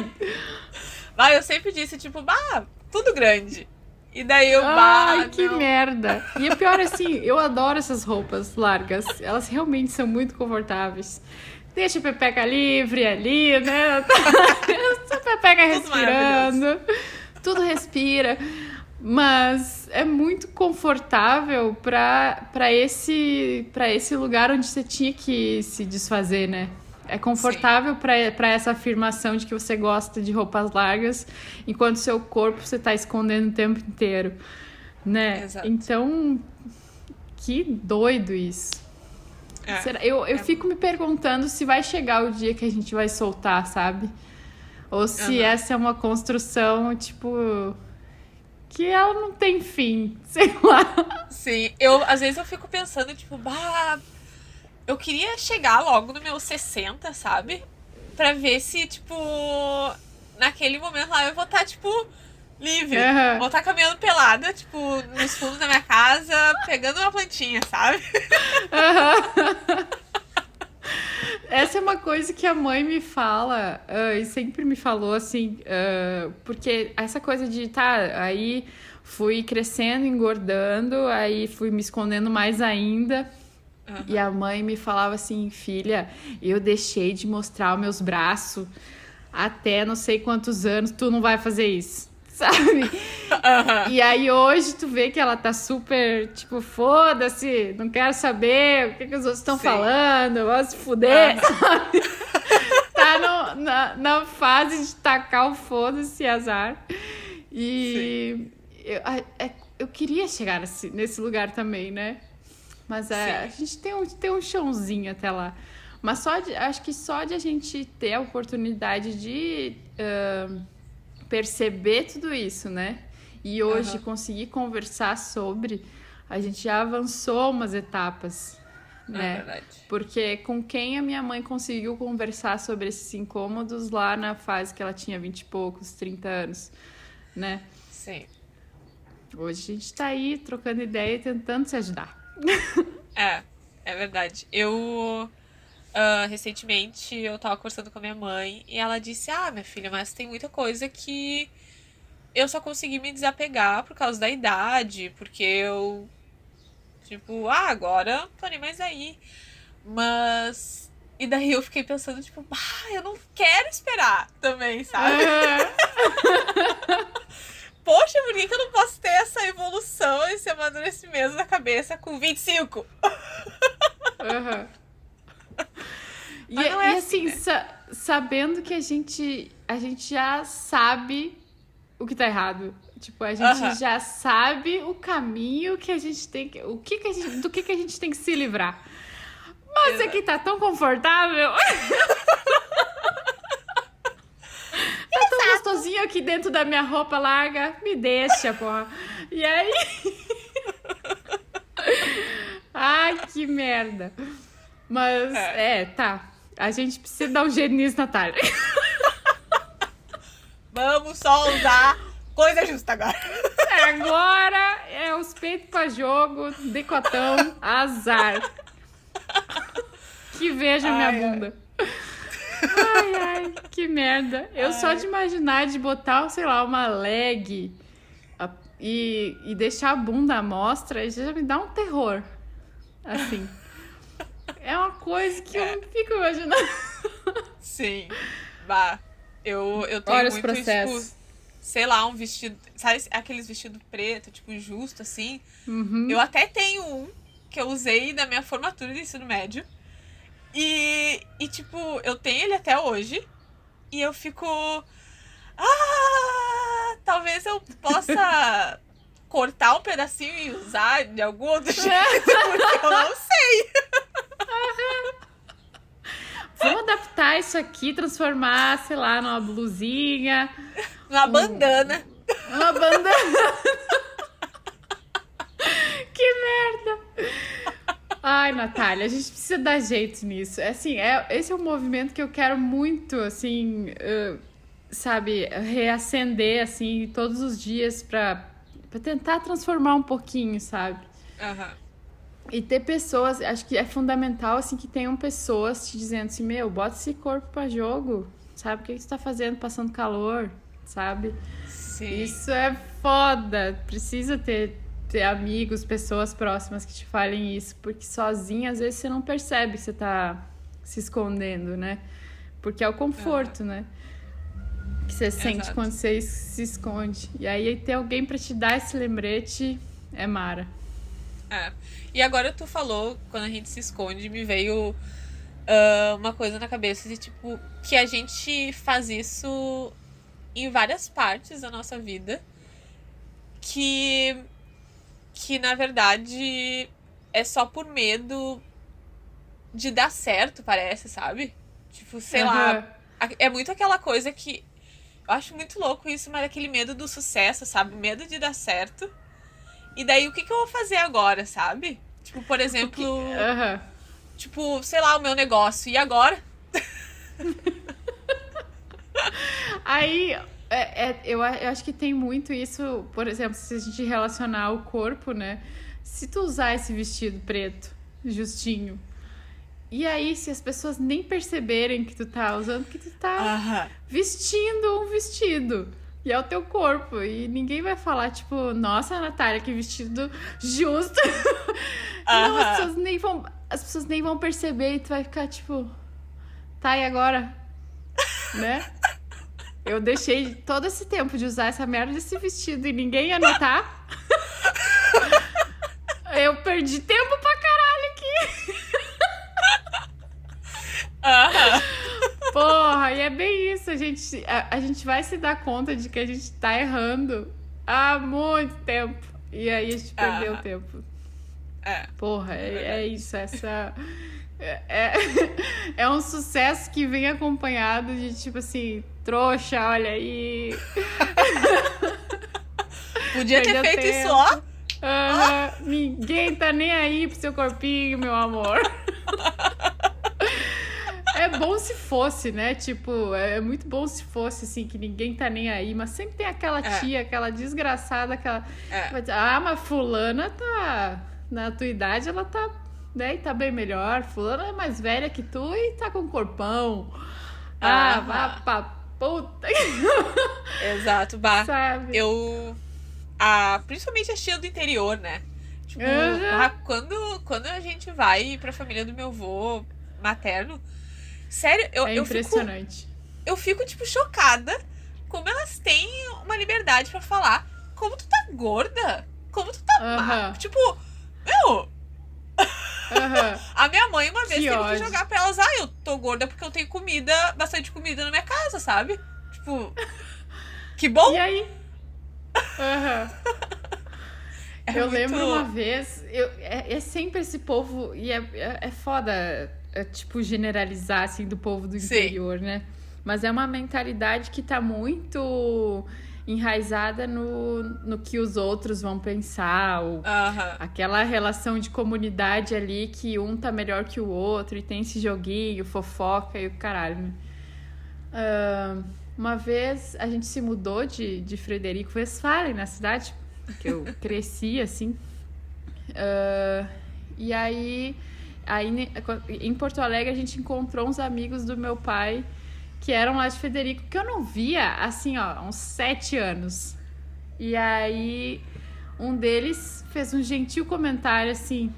eu sempre disse, tipo, tudo grande. E daí que merda. E o pior, assim, eu adoro essas roupas largas. Elas realmente são muito confortáveis. Deixa a pepeca livre ali, né? A pepeca respirando. Tudo respira. Mas é muito confortável para esse lugar onde você tinha que se desfazer, né? É confortável para essa afirmação de que você gosta de roupas largas, enquanto seu corpo você tá escondendo o tempo inteiro, né? Exato. Então, que doido isso. Eu fico me perguntando se vai chegar o dia que a gente vai soltar, sabe? Ou se essa é uma construção, tipo, que ela não tem fim, sei lá. Sim, às vezes eu fico pensando, tipo, bah, eu queria chegar logo no meu 60, sabe? Pra ver se, tipo, naquele momento lá eu vou estar, tipo, livre. Uhum. Vou estar caminhando pelada, tipo, nos fundos da minha casa, pegando uma plantinha, sabe? Essa é uma coisa que a mãe me fala, e sempre me falou, assim, porque essa coisa de, tá, aí fui crescendo, engordando, aí fui me escondendo mais ainda. Uhum. E a mãe me falava assim, filha, eu deixei de mostrar os meus braços até não sei quantos anos, tu não vai fazer isso, sabe? Uhum. E aí hoje tu vê que ela tá super, tipo, foda-se, não quero saber o que os outros estão Sim. falando, vou se fuder, sabe? Tá na fase de tacar o foda-se azar. E eu queria chegar nesse lugar também, né? Mas a gente tem um chãozinho até lá. Mas acho que só de a gente ter a oportunidade de perceber tudo isso, né? E hoje conseguir conversar sobre, a gente já avançou umas etapas, né? É verdade. Porque com quem a minha mãe conseguiu conversar sobre esses incômodos lá na fase que ela tinha 20 e poucos, 30 anos, né? Sim. Hoje a gente tá aí trocando ideia e tentando se ajudar. É verdade. Recentemente, eu tava conversando com a minha mãe e ela disse, minha filha, mas tem muita coisa que eu só consegui me desapegar por causa da idade, porque eu, tipo, agora não tô nem mais aí. Mas... E daí eu fiquei pensando, tipo, eu não quero esperar também, sabe? Poxa, por que eu não posso ter essa evolução, esse amadurecimento na cabeça com 25? Uhum. E assim, assim, sabendo que a gente já sabe o que tá errado. Tipo, a gente já sabe o caminho que a gente tem que... do que a gente tem que se livrar. Mas aqui tá tão confortável. Tá tão gostosinho aqui dentro da minha roupa larga. Me deixa, porra. E aí... Ai, que merda. Mas, tá. A gente precisa dar um jeito nisso, Natália. Vamos só usar coisa justa agora. Agora é os peitos pra jogo, decotão, azar. Que veja minha bunda. Ai, que merda. Eu só de imaginar de botar, sei lá, uma leg e deixar a bunda à mostra, já me dá um terror. Assim. É uma coisa que eu não fico imaginando. Sim. Eu tenho Olha os muito, processos. tipo, sei lá, um vestido... Sabe aqueles vestidos preto, tipo, justo, assim? Uhum. Eu até tenho um que eu usei na minha formatura do ensino médio. E, tipo, eu tenho ele até hoje. E eu fico... talvez eu possa cortar um pedacinho e usar de algum outro jeito, porque eu não sei. Vamos adaptar isso aqui, transformar, sei lá, numa blusinha. Uma bandana. Uma bandana. Que merda. Ai, Natália, a gente precisa dar jeito nisso. Assim, esse é um movimento que eu quero muito, assim, sabe, reacender, assim, todos os dias pra tentar transformar um pouquinho, sabe? E ter pessoas, acho que é fundamental, assim, que tenham pessoas te dizendo assim, bota esse corpo pra jogo, sabe? O que você tá fazendo, passando calor, sabe? Sim. Isso é foda. Precisa ter amigos, pessoas próximas que te falem isso, porque sozinha, às vezes, você não percebe que você tá se escondendo, né? Porque é o conforto, né? Que você sente quando você se esconde. E aí, ter alguém pra te dar esse lembrete é mara. E agora tu falou, quando a gente se esconde, me veio uma coisa na cabeça de, tipo, que a gente faz isso em várias partes da nossa vida, que na verdade é só por medo de dar certo, parece, sabe? Tipo, sei lá, é muito aquela coisa que Eu acho muito louco isso, mas aquele medo do sucesso, sabe? Medo de dar certo. E daí, o que eu vou fazer agora, sabe? Tipo, por exemplo... Aham. Tipo, sei lá, o meu negócio. E agora? Aí, eu acho que tem muito isso, por exemplo, se a gente relacionar ao corpo, né? Se tu usar esse vestido preto, justinho, e aí se as pessoas nem perceberem que tu tá usando, que tu tá Aham. vestindo um vestido. E é o teu corpo. E ninguém vai falar, tipo, nossa, Natália, que vestido justo. Não, Aham. as pessoas nem vão perceber e tu vai ficar, tipo, tá, e agora? Né? Eu deixei todo esse tempo de usar essa merda desse vestido e ninguém ia notar. Eu perdi tempo pra caralho aqui. Aham. Porra, e é bem isso. A gente vai se dar conta de que a gente tá errando há muito tempo. E aí a gente perdeu Aham. tempo. É. Porra, é isso. É um sucesso que vem acompanhado de tipo assim, trouxa, olha aí. Podia ter Perdeu feito tempo. isso, ó. Ninguém tá nem aí pro seu corpinho, meu amor. É bom se fosse, né? Tipo, é muito bom se fosse, assim, que ninguém tá nem aí. Mas sempre tem aquela tia, aquela desgraçada, aquela... Ah, mas fulana tá... Na tua idade, ela tá... Né? E tá bem melhor. Fulana é mais velha que tu e tá com corpão. Ah, vá pra puta. Exato, bah. Sabe? Principalmente a tia do interior, né? Tipo, Uhum. quando a gente vai pra família do meu avô materno, sério, É impressionante. eu fico, tipo, chocada como elas têm uma liberdade pra falar. Como tu tá gorda? Como tu tá Aham. Tipo, meu, Aham. a minha mãe uma vez Que teve que ódio. jogar pra elas, eu tô gorda porque eu tenho bastante comida na minha casa, sabe? Tipo, que bom! E aí? Aham. É Eu muito... lembro uma vez, é sempre esse povo, e é foda, tipo, generalizar, assim, do povo do Sim. interior, né? Mas é uma mentalidade que tá muito enraizada no que os outros vão pensar, ou Aham. aquela relação de comunidade ali que um tá melhor que o outro, e tem esse joguinho, fofoca e o caralho, né? Uma vez a gente se mudou de Frederico Westphalen, na cidade que eu cresci, assim. E aí em Porto Alegre a gente encontrou uns amigos do meu pai que eram lá de Frederico, que eu não via, assim, ó, há uns 7 anos. E aí um deles fez um gentil comentário assim: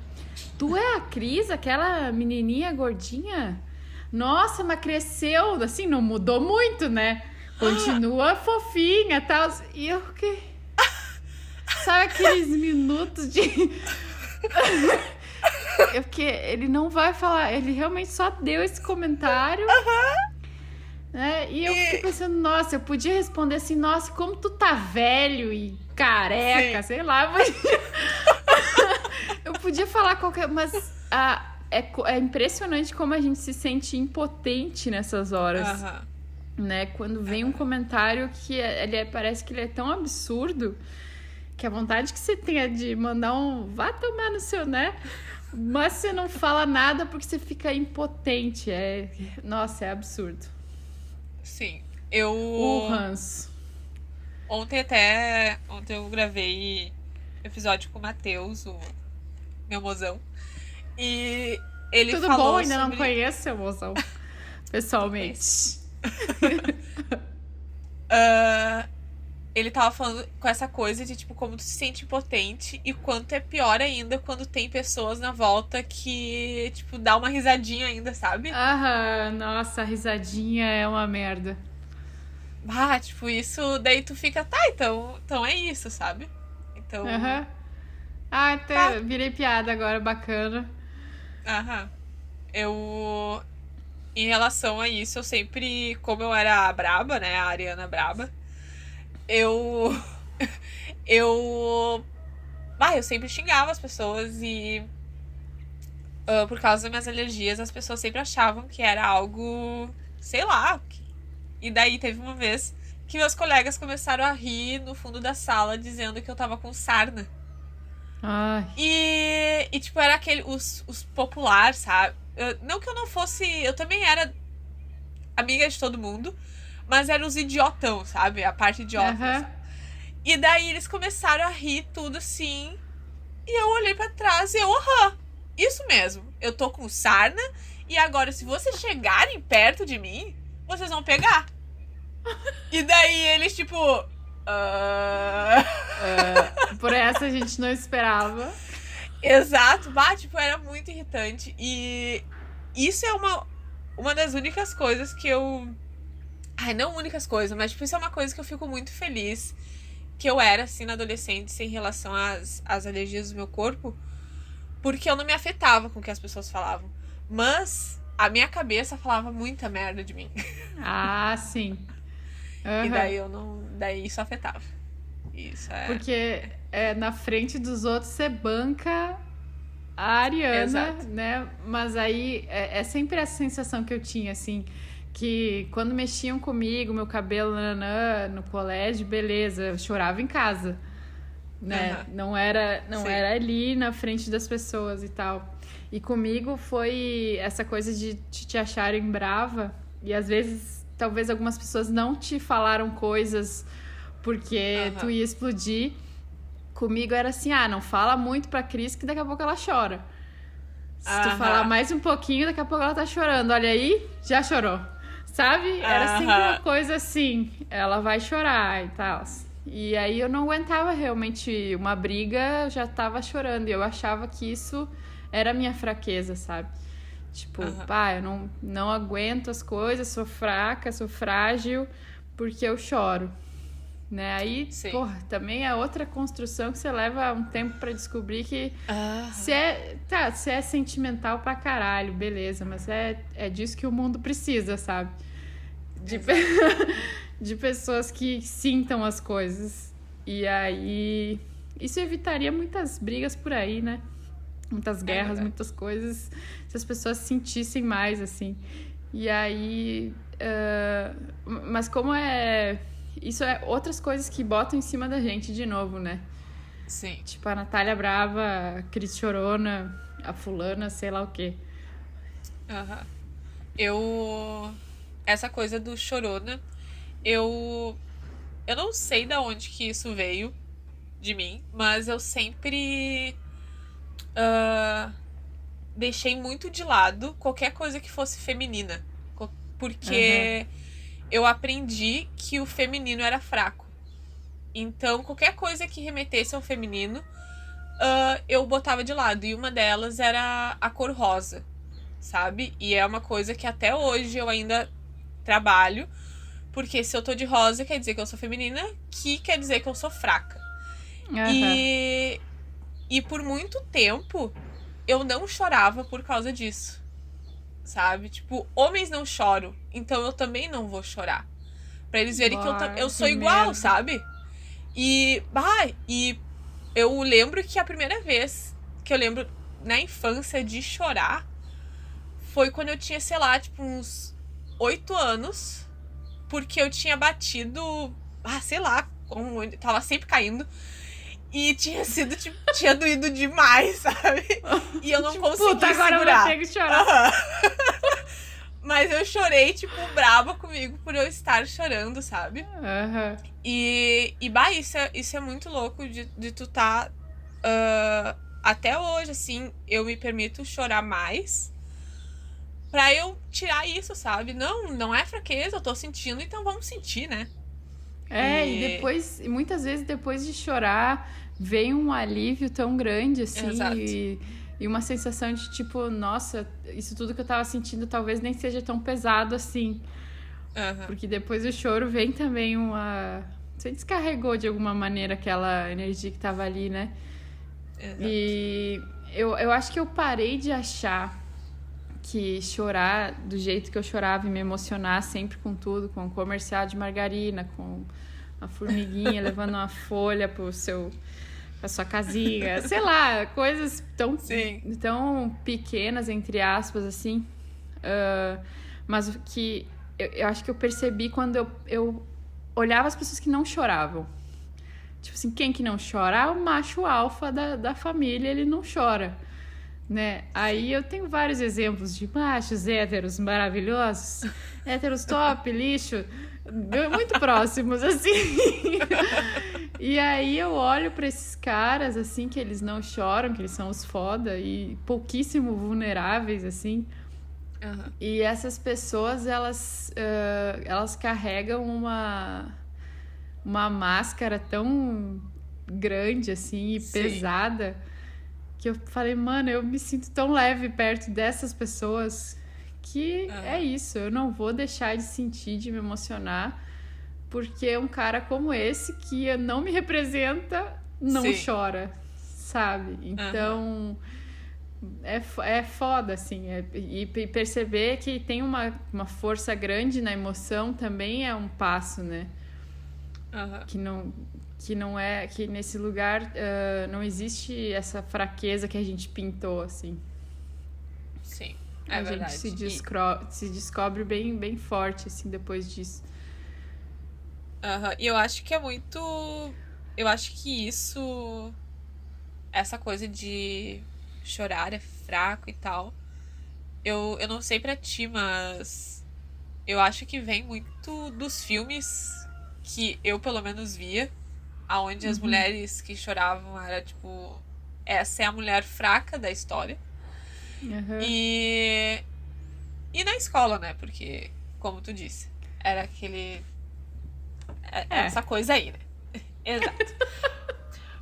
tu é a Cris, aquela menininha gordinha? Nossa, mas cresceu, assim, não mudou muito, né? Continua fofinha e tal. E eu fiquei... Sabe aqueles minutos de... Porque ele não vai falar, ele realmente só deu esse comentário. Né? E eu fiquei pensando, nossa, eu podia responder assim, nossa, como tu tá velho e careca, sei lá, mas... Eu podia falar qualquer... Mas é impressionante como a gente se sente impotente nessas horas. Né? Quando vem um comentário que parece que ele é tão absurdo que a vontade que você tem é de mandar vá tomar no seu, né? Mas você não fala nada porque você fica impotente. Nossa, é absurdo. Sim. O ranço. Ontem eu gravei episódio com o Matheus, o meu mozão. E ele Tudo falou bom? Ainda sobre... não conheço seu mozão. Pessoalmente. Ele tava falando com essa coisa de, tipo, como tu se sente impotente e quanto é pior ainda quando tem pessoas na volta que, tipo, dá uma risadinha ainda, sabe? Nossa, a risadinha é uma merda. Tipo, isso, daí tu fica, tá, então é isso, sabe? Então... Até virei piada agora, bacana. Em relação a isso, eu sempre, como eu era a braba, né, a Ariana braba, eu sempre xingava as pessoas e por causa das minhas alergias, as pessoas sempre achavam que era algo, sei lá. E daí teve uma vez que meus colegas começaram a rir no fundo da sala, dizendo que eu tava com sarna. Ai. E tipo, era os populares, sabe? Não que eu não fosse... Eu também era amiga de todo mundo, mas eram os idiotão, sabe? A parte idiota. Aham. E daí eles começaram a rir tudo assim. E eu olhei pra trás e eu, isso mesmo. Eu tô com sarna e agora se vocês chegarem perto de mim, vocês vão pegar. E daí eles tipo... Por essa a gente não esperava. Exato, tipo, era muito irritante. E isso é uma das únicas coisas que eu... Ai, não únicas coisas, mas tipo, isso é uma coisa que eu fico muito feliz que eu era, assim, na adolescência em relação às alergias do meu corpo, porque eu não me afetava com o que as pessoas falavam. Mas a minha cabeça falava muita merda de mim. Ah, sim. E Aham. daí eu não... Daí isso afetava. Isso é... Porque na frente dos outros você banca a Ariana, Exato. né? Mas aí é sempre essa sensação que eu tinha, assim, que quando mexiam comigo, meu cabelo no colégio, beleza, eu chorava em casa, né? Aham. Não era ali na frente das pessoas e tal. E comigo foi essa coisa de te acharem brava e às vezes, talvez algumas pessoas não te falaram coisas porque tu ia explodir. Comigo era assim, não fala muito pra Cris que daqui a pouco ela chora. Se tu falar mais um pouquinho, daqui a pouco ela tá chorando. Olha aí, já chorou. Sabe? Era sempre uma coisa assim, ela vai chorar e tal. E aí eu não aguentava realmente uma briga, eu já tava chorando. E eu achava que isso era a minha fraqueza, sabe? Tipo, eu não aguento as coisas, sou fraca, sou frágil, porque eu choro. Né? Aí, porra, também é outra construção que você leva um tempo pra descobrir que se é sentimental pra caralho, beleza, mas é disso que o mundo precisa, sabe? De pessoas que sintam as coisas. E aí, isso evitaria muitas brigas por aí, né? Muitas guerras, muitas coisas, se as pessoas sentissem mais, assim. E aí, mas como isso é outras coisas que botam em cima da gente de novo, né? Sim. Tipo, a Natália Brava, a Cris Chorona, a fulana, sei lá o quê. Essa coisa do chorona, eu não sei de onde que isso veio de mim, mas eu sempre deixei muito de lado qualquer coisa que fosse feminina. Porque eu aprendi que o feminino era fraco. Então, qualquer coisa que remetesse ao feminino, eu botava de lado. E uma delas era a cor rosa, sabe? E é uma coisa que até hoje eu ainda trabalho. Porque se eu tô de rosa, quer dizer que eu sou feminina, que quer dizer que eu sou fraca. E por muito tempo, eu não chorava por causa disso. Sabe? Tipo, homens não choram, então eu também não vou chorar. Pra eles verem que eu sou igual, merda. Sabe? E eu lembro que a primeira vez que eu lembro na infância de chorar foi quando eu tinha, sei lá, tipo, uns 8 anos, porque eu tinha batido, sei lá, tava sempre caindo. E tinha sido, tipo, tinha doído demais, sabe? E eu não consegui agora segurar. Eu vou ter que chorar. Mas eu chorei, tipo, brava comigo por eu estar chorando, sabe? E isso é muito louco de tu tá... até hoje, assim, eu me permito chorar mais pra eu tirar isso, sabe? Não é fraqueza, eu tô sentindo, então vamos sentir, né? E depois, muitas vezes depois de chorar, vem um alívio tão grande, assim, e uma sensação de tipo, nossa, isso tudo que eu tava sentindo talvez nem seja tão pesado assim. Porque depois do choro vem também você descarregou de alguma maneira aquela energia que tava ali, né? Exato. E eu acho que eu parei de achar que chorar do jeito que eu chorava e me emocionar sempre com tudo, com o comercial de margarina, com a formiguinha levando uma folha pra sua casinha, sei lá, coisas tão pequenas, entre aspas, assim, mas que eu acho que eu percebi quando eu olhava as pessoas que não choravam. Tipo assim, quem que não chora? Ah, o macho alfa da família, ele não chora, né? Aí eu tenho vários exemplos de machos héteros maravilhosos, héteros top, lixo, muito próximos, assim. E aí eu olho pra esses caras, assim, que eles não choram, que eles são os foda e pouquíssimo vulneráveis, assim. Aham. E essas pessoas, elas carregam uma máscara tão grande, assim, e Sim. pesada, que eu falei, mano, eu me sinto tão leve perto dessas pessoas que é isso, eu não vou deixar de sentir, de me emocionar, porque um cara como esse, que não me representa, não Sim. chora, sabe? Então, é foda, assim, e perceber que tem uma força grande na emoção também é um passo, né? Aham. Que não é, que nesse lugar não existe essa fraqueza que a gente pintou, assim. Sim. É A verdade. gente se descobre bem, bem forte, assim, depois disso. Aham. E eu acho que é muito. Eu acho que isso. Essa coisa de chorar é fraco e tal. Eu não sei pra ti, mas. Eu acho que vem muito dos filmes que eu, pelo menos, via. Aonde as mulheres que choravam era tipo. Essa é a mulher fraca da história. Uhum. E. E na escola, né? Porque, como tu disse, era aquele. Essa coisa aí, né? Exato.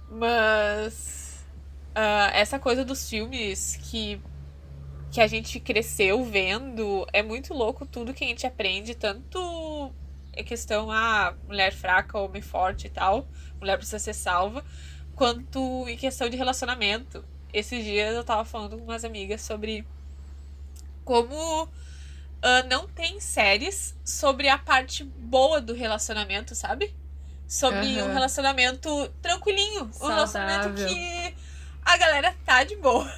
Mas. Essa coisa dos filmes que a gente cresceu vendo, é muito louco tudo que a gente aprende, tanto a questão, mulher fraca, homem forte e tal, mulher precisa ser salva, quanto em questão de relacionamento. Esses dias eu tava falando com umas amigas sobre como não tem séries sobre a parte boa do relacionamento, sabe? Sobre um Uhum. relacionamento tranquilinho, um relacionamento Saudável. que a galera tá de boa.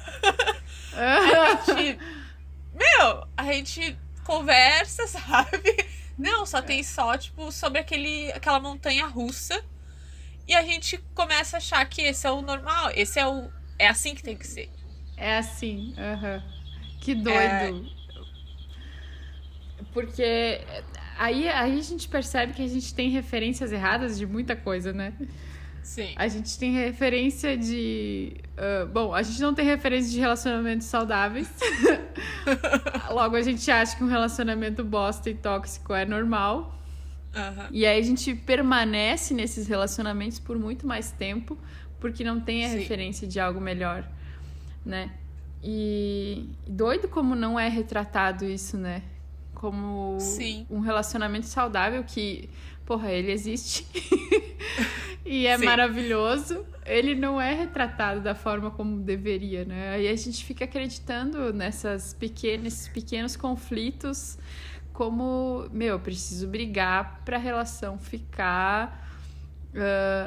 A gente conversa, sabe? Não, só tem só, tipo, sobre aquela montanha russa. E a gente começa a achar que esse é o normal. É assim que tem que ser. É assim, uhum. Que É, doido. Porque aí a gente percebe que a gente tem referências erradas de muita coisa, né? sim. A gente tem referência de. Bom, a gente não tem referência de relacionamentos saudáveis. Logo, a gente acha que um relacionamento bosta e tóxico é normal. Aham. E aí a gente permanece nesses relacionamentos por muito mais tempo, porque não tem a Sim. referência de algo melhor, né? E doido como não é retratado isso, né? Como Sim. um relacionamento saudável que, porra, ele existe e é Sim. maravilhoso. Ele não é retratado da forma como deveria, né? Aí a gente fica acreditando nesses pequenos conflitos como, eu preciso brigar pra relação ficar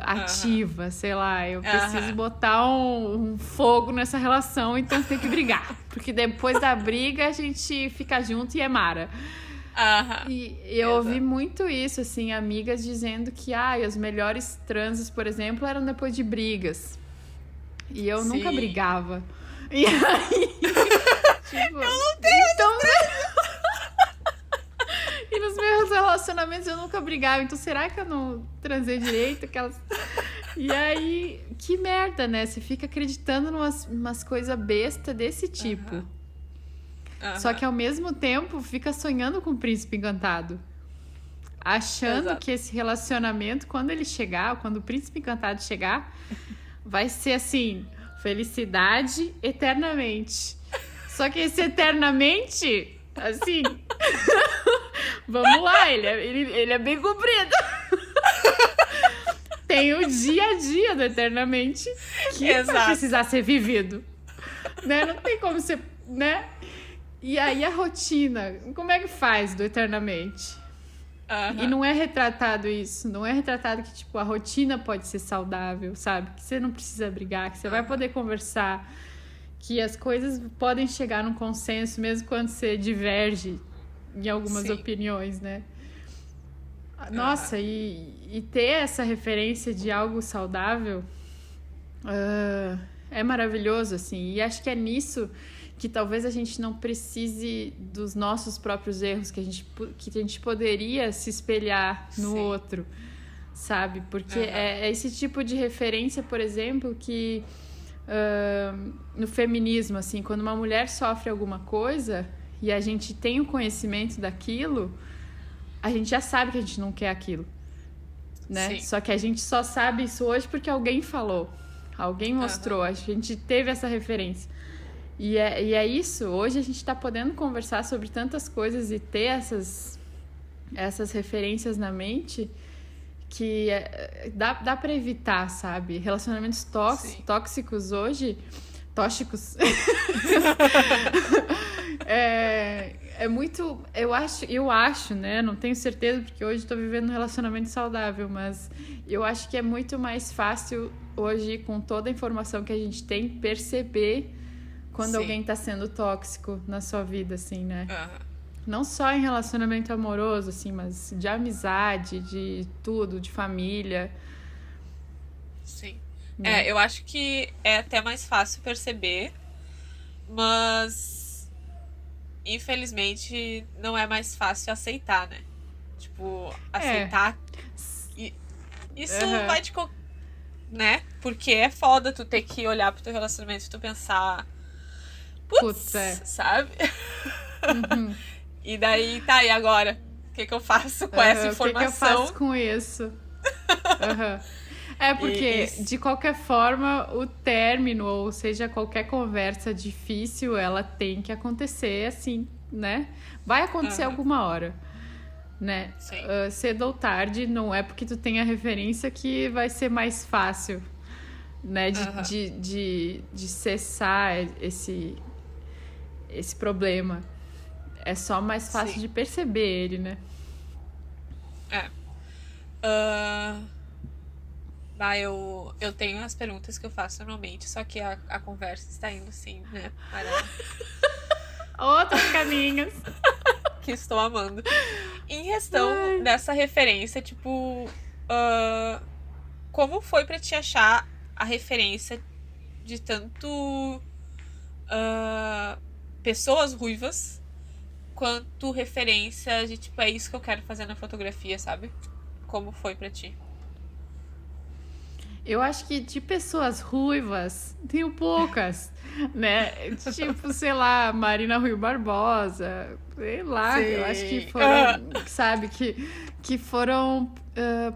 ativa, sei lá, eu preciso botar um fogo nessa relação, então tem que brigar, porque depois da briga a gente fica junto e é mara. E eu ouvi muito isso, assim, amigas dizendo que os melhores transes, por exemplo, eram depois de brigas. E eu nunca brigava. E aí, tipo, eu não tenho então, e nos meus relacionamentos eu nunca brigava. Então, será que eu não transei direito? E aí, que merda, né? Você fica acreditando umas coisas besta desse tipo. Só que ao mesmo tempo fica sonhando com o príncipe encantado. Achando que esse relacionamento, quando ele chegar, quando o príncipe encantado chegar, vai ser assim, felicidade eternamente. Só que esse eternamente, assim... Vamos lá, ele é bem comprido. Tem o dia a dia do eternamente que vai precisar ser vivido. Né? Não tem como ser, né? E aí a rotina, como é que faz do eternamente? E não é retratado isso. Não é retratado que, tipo, a rotina pode ser saudável, sabe? Que você não precisa brigar, que você vai poder conversar, que as coisas podem chegar num consenso mesmo quando você diverge em algumas opiniões, né? Nossa, e ter essa referência de algo saudável é maravilhoso, assim. E acho que é nisso que talvez a gente não precise dos nossos próprios erros, que a gente poderia se espelhar no Sim. outro, sabe? Porque é esse tipo de referência, por exemplo, que no feminismo, assim, quando uma mulher sofre alguma coisa e a gente tem o conhecimento daquilo, a gente já sabe que a gente não quer aquilo, né? Sim. Só que a gente só sabe isso hoje porque alguém falou, alguém mostrou, a gente teve essa referência. E é isso, hoje a gente está podendo conversar sobre tantas coisas e ter essas referências na mente que dá para evitar, sabe? Relacionamentos tóxicos hoje, tóxicos, é muito, eu acho, né? Não tenho certeza porque hoje estou vivendo um relacionamento saudável, mas eu acho que é muito mais fácil hoje, com toda a informação que a gente tem, perceber quando alguém está sendo tóxico na sua vida, assim, né? Não só em relacionamento amoroso, assim, mas de amizade, de tudo, de família. Sim. Eu acho que é até mais fácil perceber, mas infelizmente não é mais fácil aceitar, né? Tipo, aceitar. Isso vai te... né? Porque é foda tu ter que olhar pro teu relacionamento e tu pensar... Putz, sabe? E daí, tá, e agora? O que eu faço com essa informação? O que eu faço com isso? É porque, de qualquer forma, o término, ou seja, qualquer conversa difícil, ela tem que acontecer assim, né? Vai acontecer alguma hora, né? Cedo ou tarde, não é porque tu tem a referência que vai ser mais fácil, né? De cessar esse problema. É só mais fácil de perceber ele, né? Eu tenho as perguntas que eu faço normalmente, só que a conversa está indo assim, né? Para outros caminhos. Que estou amando. Em questão dessa referência, tipo... como foi pra te achar a referência de tanto... pessoas ruivas, quanto referência de, tipo, é isso que eu quero fazer na fotografia, sabe? Como foi pra ti? Eu acho que de pessoas ruivas, tenho poucas, né? Tipo, sei lá, Marina Rui Barbosa, sei lá, eu acho que foram, sabe, que foram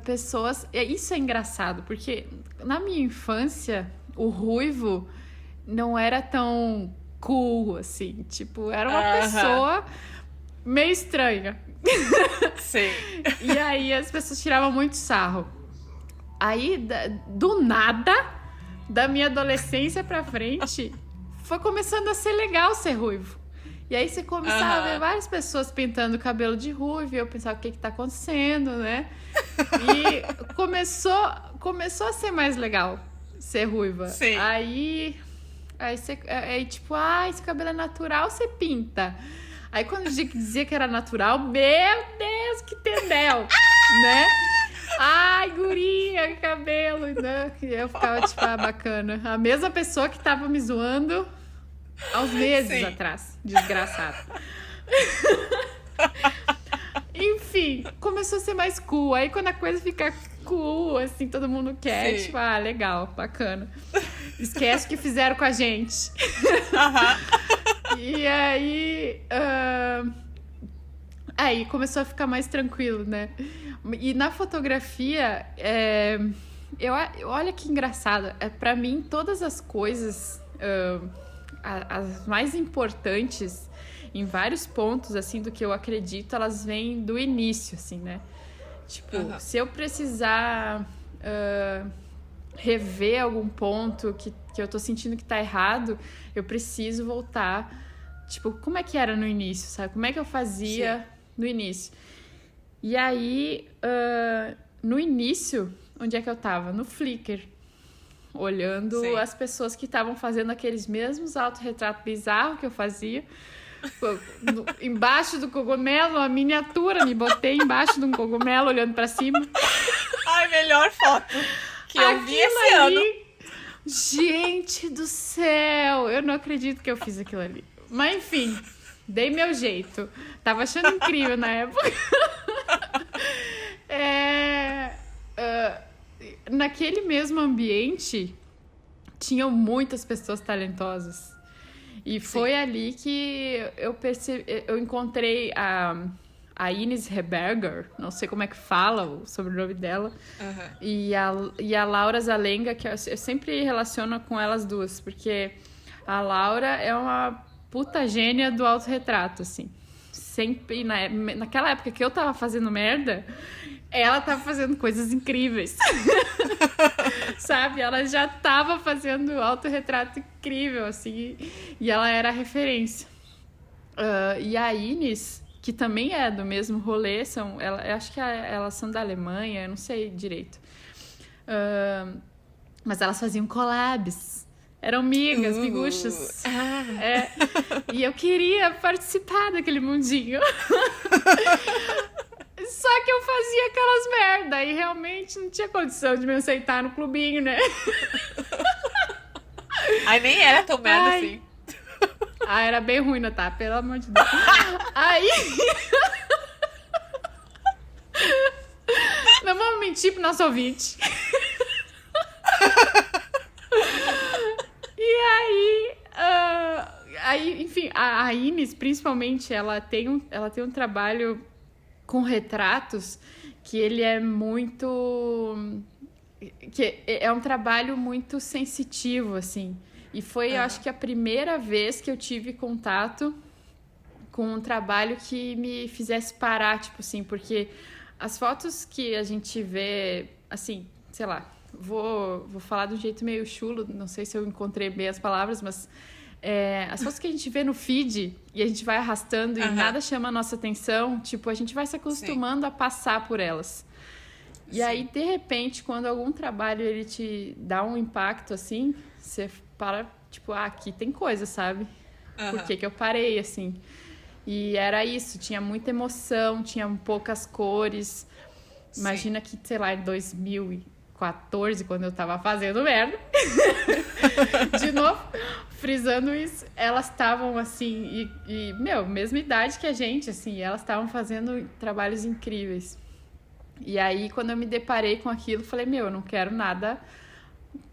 pessoas... Isso é engraçado, porque na minha infância, o ruivo não era tão cool, assim, tipo, era uma pessoa meio estranha. Sim. E aí as pessoas tiravam muito sarro. Aí, do nada, da minha adolescência pra frente, foi começando a ser legal ser ruivo. E aí você começava a ver várias pessoas pintando o cabelo de ruivo, e eu pensava, o que tá acontecendo, né? E começou a ser mais legal ser ruiva. Sim. Aí tipo, esse cabelo é natural, você pinta. Aí quando eu dizia que era natural, meu Deus, que tendel, né? Ai, guria, que cabelo, né? Eu ficava, tipo, bacana. A mesma pessoa que tava me zoando há uns meses atrás. Desgraçado. Enfim, começou a ser mais cool. Aí quando a coisa fica cool, assim, todo mundo quer, tipo, legal, bacana. Esquece o que fizeram com a gente. E aí... aí começou a ficar mais tranquilo, né? E na fotografia, olha que engraçado. Pra mim, todas as coisas, as mais importantes, em vários pontos, assim, do que eu acredito, elas vêm do início, assim, né? Tipo, se eu precisar rever algum ponto que eu tô sentindo que tá errado, eu preciso voltar. Tipo, como é que era no início, sabe? Como é que eu fazia no início? E aí, no início, onde é que eu tava? No Flickr. Olhando as pessoas que estavam fazendo aqueles mesmos autorretratos bizarros que eu fazia. embaixo do cogumelo, a miniatura, me botei embaixo de um cogumelo olhando pra cima. Ai, melhor foto que eu vi esse ano. Gente do céu, eu não acredito que eu fiz aquilo ali. Mas enfim, dei meu jeito. Tava achando incrível na época. Naquele mesmo ambiente, tinham muitas pessoas talentosas. E foi ali que eu encontrei a Ines Herberger, não sei como é que fala o sobrenome dela, e a Laura Zalenga, que eu sempre relaciono com elas duas, porque a Laura é uma puta gênia do autorretrato, assim. Sempre, naquela época que eu tava fazendo merda, ela tava fazendo coisas incríveis. Sabe? Ela já tava fazendo autorretrato incrível, assim, e ela era a referência. E a Ines, que também é do mesmo rolê, eu acho que elas são da Alemanha, eu não sei direito. Mas elas faziam collabs. Eram migas, miguxas. E eu queria participar daquele mundinho. Só que eu fazia aquelas merda e realmente não tinha condição de me aceitar no clubinho, né? Aí nem era tão merda assim. Era bem ruim, tá? Pelo amor de Deus. Aí... Não vamos mentir pro nosso ouvinte. E aí, enfim, a Ines, principalmente, ela tem um trabalho com retratos que ele é muito... que é um trabalho muito sensitivo, assim. E foi, eu acho que a primeira vez que eu tive contato com um trabalho que me fizesse parar, tipo assim, porque as fotos que a gente vê, assim, sei lá, vou falar de um jeito meio chulo, não sei se eu encontrei bem as palavras, mas as fotos que a gente vê no feed e a gente vai arrastando e nada chama a nossa atenção, tipo, a gente vai se acostumando a passar por elas. E aí, de repente, quando algum trabalho ele te dá um impacto, assim, você para, tipo, aqui tem coisa, sabe? Por que eu parei, assim? E era isso, tinha muita emoção, tinha poucas cores. Imagina que, sei lá, em 2014, quando eu tava fazendo merda, de novo, frisando isso, elas estavam, assim, mesma idade que a gente, assim, elas estavam fazendo trabalhos incríveis. E aí, quando eu me deparei com aquilo, falei, eu não quero nada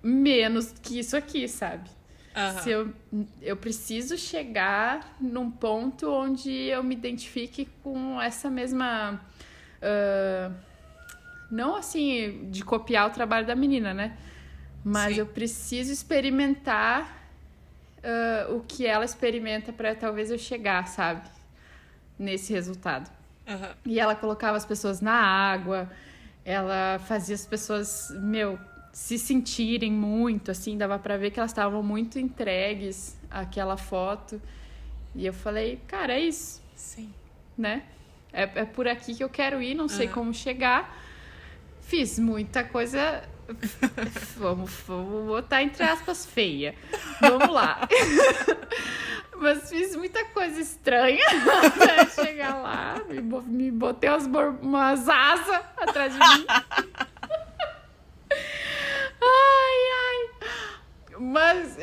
menos que isso aqui, sabe? Se eu preciso chegar num ponto onde eu me identifique com essa mesma... não assim, de copiar o trabalho da menina, né? Mas eu preciso experimentar o que ela experimenta para talvez eu chegar, sabe? Nesse resultado. E ela colocava as pessoas na água, ela fazia as pessoas, se sentirem muito, assim, dava pra ver que elas estavam muito entregues àquela foto. E eu falei, cara, é isso. Sim. Né? É por aqui que eu quero ir, não sei como chegar. Fiz muita coisa, vamos botar entre aspas, feia. Vamos lá. Mas fiz muita coisa estranha até chegar lá. Me botei umas asas atrás de mim.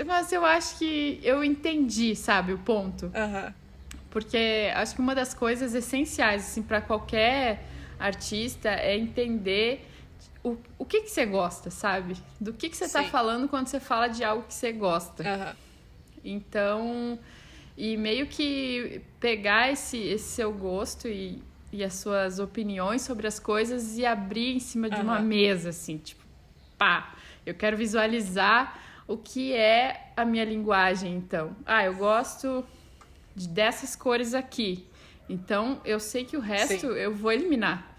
Mas eu acho que eu entendi, sabe, o ponto. Porque acho que uma das coisas essenciais, assim, para qualquer artista é entender o que você gosta, sabe? Do que você tá falando quando você fala de algo que você gosta. Então, e meio que pegar esse seu gosto e as suas opiniões sobre as coisas e abrir em cima de uma mesa, assim, tipo, pá, eu quero visualizar o que é a minha linguagem, então. Eu gosto dessas cores aqui. Então, eu sei que o resto eu vou eliminar,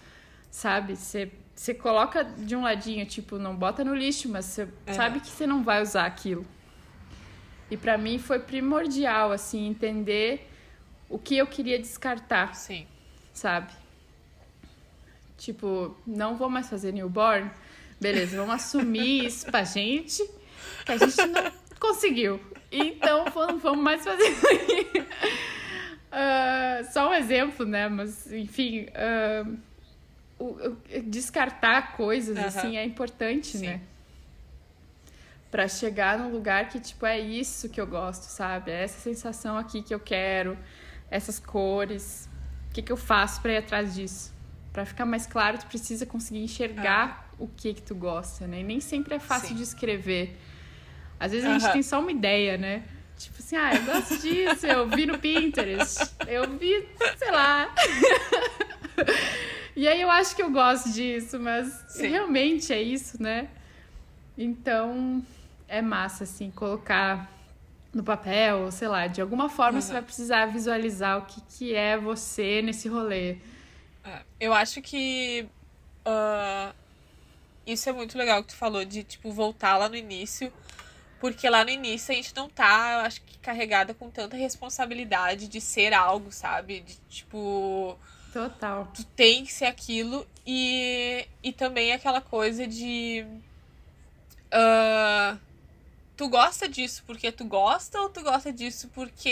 sabe? Você coloca de um ladinho, tipo, não bota no lixo, mas você sabe que você não vai usar aquilo. E pra mim foi primordial, assim, entender o que eu queria descartar, sabe? Tipo, não vou mais fazer newborn. Beleza, vamos assumir isso pra gente, que a gente não conseguiu. Então, não vamos mais fazer isso aqui. Só um exemplo, né? Mas, enfim, descartar coisas, assim, é importante, Sim. né? Pra chegar num lugar que, tipo, é isso que eu gosto, sabe? É essa sensação aqui que eu quero, essas cores. O que eu faço pra ir atrás disso? Pra ficar mais claro, tu precisa conseguir enxergar o que tu gosta, né? E nem sempre é fácil Sim. de escrever. Às vezes a gente tem só uma ideia, né? Tipo assim, eu gosto disso, eu vi no Pinterest, eu vi, sei lá. E aí eu acho que eu gosto disso, mas realmente é isso, né? Então, é massa, assim, colocar no papel, sei lá, de alguma forma você vai precisar visualizar o que é você nesse rolê. Eu acho que isso é muito legal que tu falou, de, tipo, voltar lá no início. Porque lá no início a gente não tá, eu acho que, carregada com tanta responsabilidade de ser algo, sabe? De, tipo... Total. Tu tem que ser aquilo. E também aquela coisa de... tu gosta disso porque tu gosta, ou tu gosta disso porque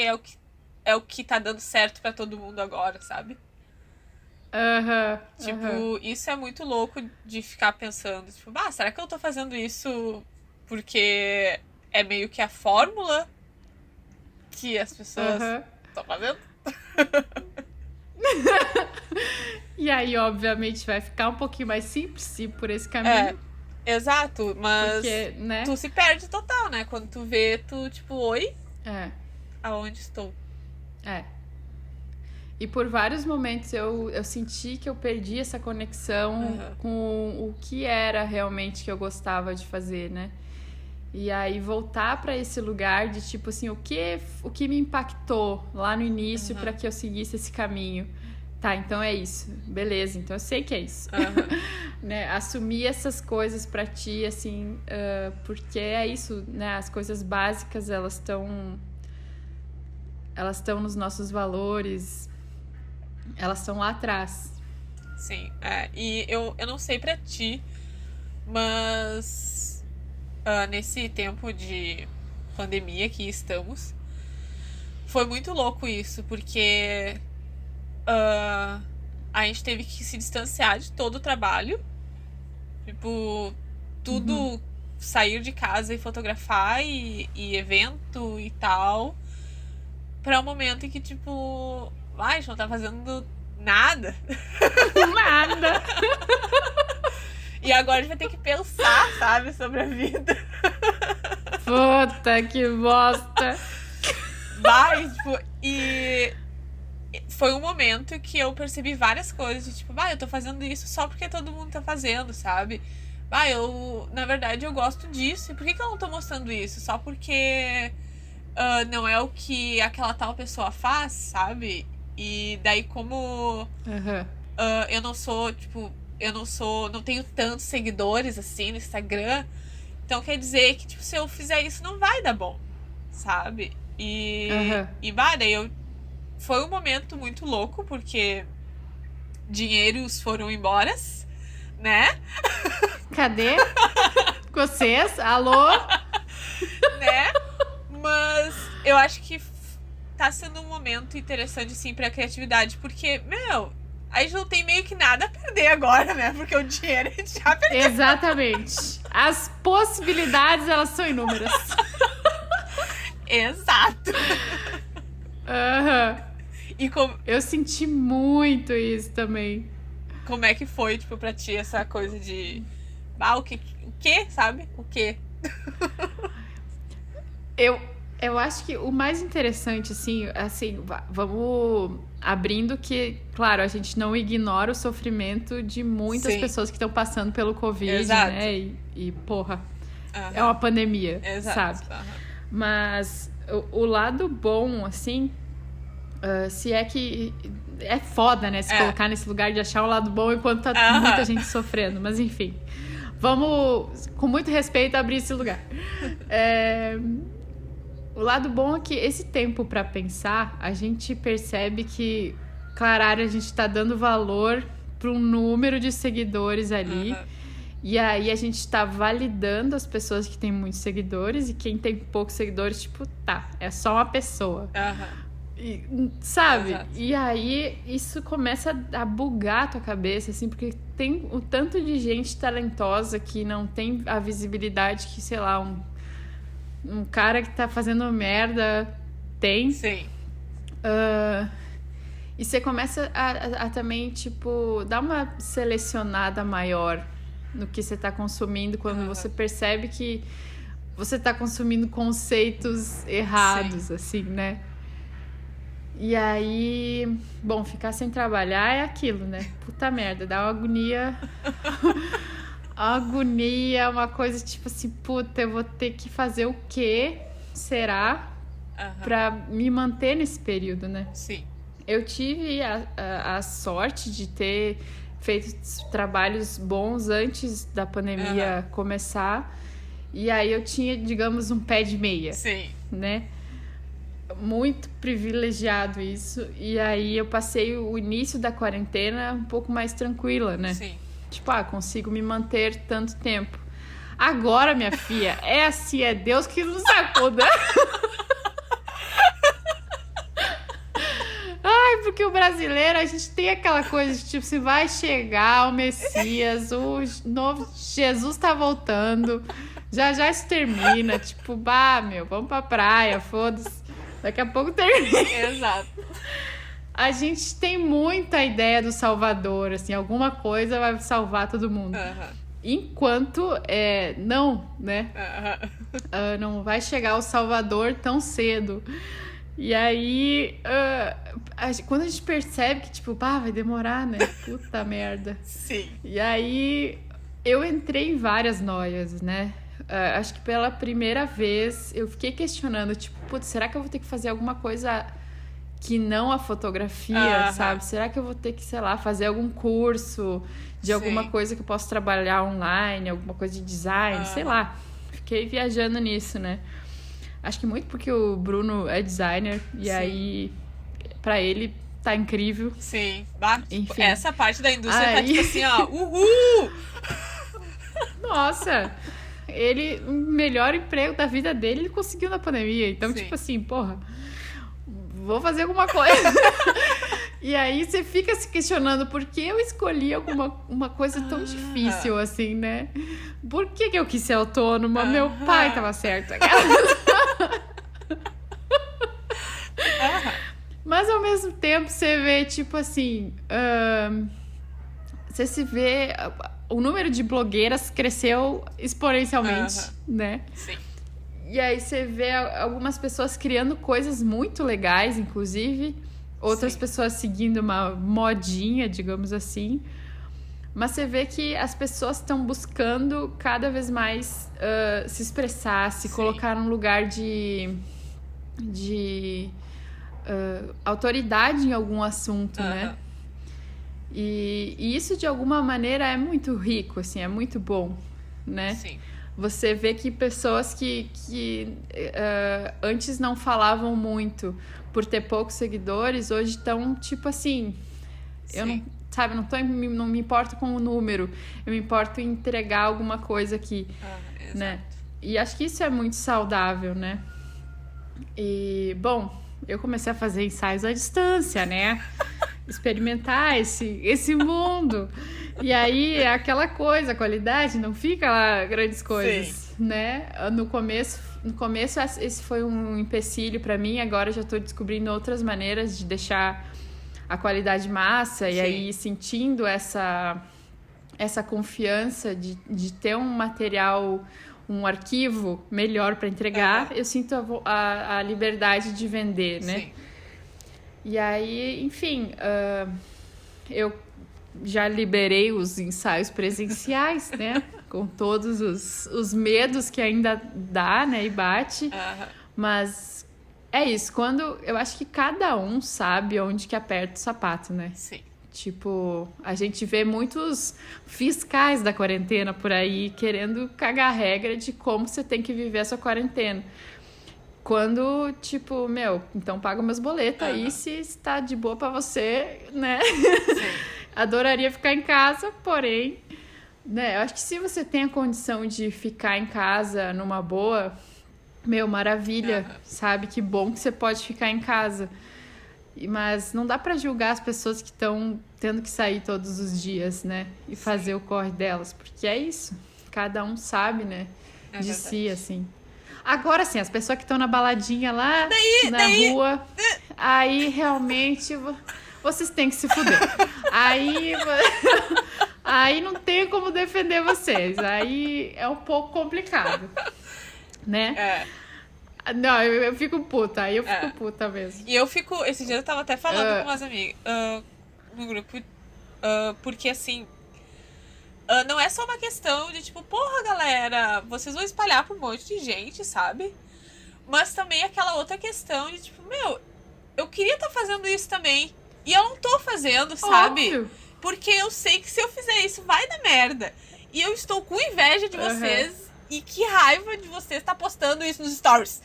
é o que tá dando certo pra todo mundo agora, sabe? Tipo, isso é muito louco de ficar pensando. Tipo, será que eu tô fazendo isso porque é meio que a fórmula que as pessoas estão fazendo? E aí, obviamente, vai ficar um pouquinho mais simples ir por esse caminho. Exato, mas porque, né? tu se perde total, né? Quando tu vê, tu, tipo, oi? Aonde estou? E por vários momentos eu senti que eu perdi essa conexão com o que era realmente que eu gostava de fazer, né? E aí voltar para esse lugar de tipo assim, o que me impactou lá no início para que eu seguisse esse caminho. Tá, então é isso. Beleza, então eu sei que é isso. Né? Assumir essas coisas para ti, assim, porque é isso, né? As coisas básicas, elas estão nos nossos valores, elas estão lá atrás. Sim, e eu não sei pra ti, mas nesse tempo de pandemia que estamos, foi muito louco isso, porque a gente teve que se distanciar de todo o trabalho. Tipo, tudo sair de casa e fotografar e evento e tal, pra um momento em que, tipo, a gente não tá fazendo nada. Nada! E agora a gente vai ter que pensar, sabe, sobre a vida. Puta que bosta! Tipo, e foi um momento que eu percebi várias coisas, de, tipo, eu tô fazendo isso só porque todo mundo tá fazendo, sabe? Na verdade, eu gosto disso, e por que eu não tô mostrando isso? Só porque não é o que aquela tal pessoa faz, sabe? E daí, como eu não sou, tipo, não tenho tantos seguidores, assim, no Instagram, então quer dizer que, tipo, se eu fizer isso, não vai dar bom, sabe? Daí foi um momento muito louco, porque dinheiros foram embora, né? Cadê? Vocês? Alô? Né? Mas eu acho que tá sendo um momento interessante, assim, pra criatividade, porque, a gente não tem meio que nada a perder agora, né? Porque o dinheiro a gente já perdeu. Exatamente. As possibilidades, elas são inúmeras. Exato. E eu senti muito isso também. Como é que foi, tipo, pra ti essa coisa de... o que, sabe? O que? Eu acho que o mais interessante, assim, vamos abrindo que, claro, a gente não ignora o sofrimento de muitas pessoas que estão passando pelo Covid, Exato. né? E porra, é uma pandemia, Exato. sabe? Mas o lado bom, assim, se é que... É foda, né? Se colocar nesse lugar de achar o lado bom enquanto tá muita gente sofrendo. Mas, enfim. Vamos, com muito respeito, abrir esse lugar. O lado bom é que esse tempo pra pensar, a gente percebe que, claro, a gente tá dando valor para um número de seguidores ali. E aí a gente tá validando as pessoas que têm muitos seguidores, e quem tem poucos seguidores, tipo, é só uma pessoa. Sabe? Exato. E aí isso começa a bugar a tua cabeça, assim, porque tem o tanto de gente talentosa que não tem a visibilidade que, sei lá, um cara que tá fazendo merda tem. Sim. E você começa a também, tipo, dar uma selecionada maior no que você tá consumindo quando você percebe que você tá consumindo conceitos errados, assim, né? E aí, bom, ficar sem trabalhar é aquilo, né? Puta merda, dá uma agonia. Agonia, uma coisa tipo assim, puta, eu vou ter que fazer o quê? Será? Pra me manter nesse período, né? Sim. Eu tive a sorte de ter feito trabalhos bons antes da pandemia começar. E aí eu tinha, digamos, um pé de meia. Sim. Né? Muito privilegiado isso. E aí eu passei o início da quarentena um pouco mais tranquila, né? Sim. Tipo, consigo me manter tanto tempo. Agora, minha filha, é assim, é Deus que nos acuda. Ai, porque o brasileiro, a gente tem aquela coisa de, tipo, se vai chegar o Messias, o novo Jesus tá voltando, já isso termina, tipo, meu, vamos pra praia, foda-se, daqui a pouco termina. Exato. A gente tem muita ideia do Salvador, assim, alguma coisa vai salvar todo mundo. Enquanto, não, né? Não vai chegar o Salvador tão cedo. E aí, quando a gente percebe que, tipo, vai demorar, né? Puta merda. Sim. E aí, eu entrei em várias noias, né? Acho que pela primeira vez, eu fiquei questionando, tipo, putz, será que eu vou ter que fazer alguma coisa que não a fotografia, sabe? Será que eu vou ter que, sei lá, fazer algum curso de alguma coisa que eu possa trabalhar online, alguma coisa de design, sei lá. Fiquei viajando nisso, né? Acho que muito porque o Bruno é designer e aí pra ele tá incrível. Sim. Enfim. Essa parte da indústria tá tipo assim, ó, uhul! Nossa! O melhor emprego da vida dele, ele conseguiu na pandemia. Então, tipo assim, porra, vou fazer alguma coisa. E aí você fica se questionando por que eu escolhi uma coisa tão difícil assim, né? Por que eu quis ser autônoma? Meu pai tava certo. Mas ao mesmo tempo você vê, tipo assim, você se vê, o número de blogueiras cresceu exponencialmente, né? Sim. E aí você vê algumas pessoas criando coisas muito legais, inclusive, outras pessoas seguindo uma modinha, digamos assim. Mas você vê que as pessoas estão buscando cada vez mais se expressar, se colocar num lugar de autoridade em algum assunto, né? E isso, de alguma maneira, é muito rico, assim, é muito bom, né? Sim. Você vê que pessoas que antes não falavam muito por ter poucos seguidores, hoje estão, tipo assim... Eu não me importo com o número, eu me importo em entregar alguma coisa aqui, né? E acho que isso é muito saudável, né? E, bom, eu comecei a fazer ensaios à distância, né? Experimentar esse mundo. E aí é aquela coisa, a qualidade não fica lá grandes coisas, né? No começo esse foi um empecilho para mim, agora já tô descobrindo outras maneiras de deixar a qualidade massa e aí sentindo essa confiança de ter um material, um arquivo melhor para entregar, eu sinto a liberdade de vender, né? Sim. E aí, enfim, eu já liberei os ensaios presenciais, né? Com todos os medos que ainda dá, né? E bate. Mas é isso. Eu acho que cada um sabe onde que aperta o sapato, né? Sim. Tipo, a gente vê muitos fiscais da quarentena por aí querendo cagar a regra de como você tem que viver a sua quarentena. Quando, tipo, então paga meus boletos aí se está de boa pra você, né? Adoraria ficar em casa, porém, né? Eu acho que se você tem a condição de ficar em casa numa boa, maravilha, sabe? Que bom que você pode ficar em casa. Mas não dá pra julgar as pessoas que estão tendo que sair todos os dias, né? E fazer o corre delas, porque é isso. Cada um sabe, né? De si, assim. Agora sim, as pessoas que estão na baladinha lá, na rua, aí realmente vocês têm que se fuder. Aí não tem como defender vocês. Aí é um pouco complicado, né? Não, eu fico puta. Aí eu fico puta mesmo. E eu fico... Esse dia eu tava até falando com umas amigas no grupo, porque assim... não é só uma questão de tipo, porra, galera, vocês vão espalhar pra um monte de gente, sabe? Mas também aquela outra questão de tipo, meu, eu queria estar fazendo isso também. E eu não tô fazendo, sabe? Óbvio. Porque eu sei que se eu fizer isso vai dar merda. E eu estou com inveja de vocês. E que raiva de vocês estar postando isso nos stories.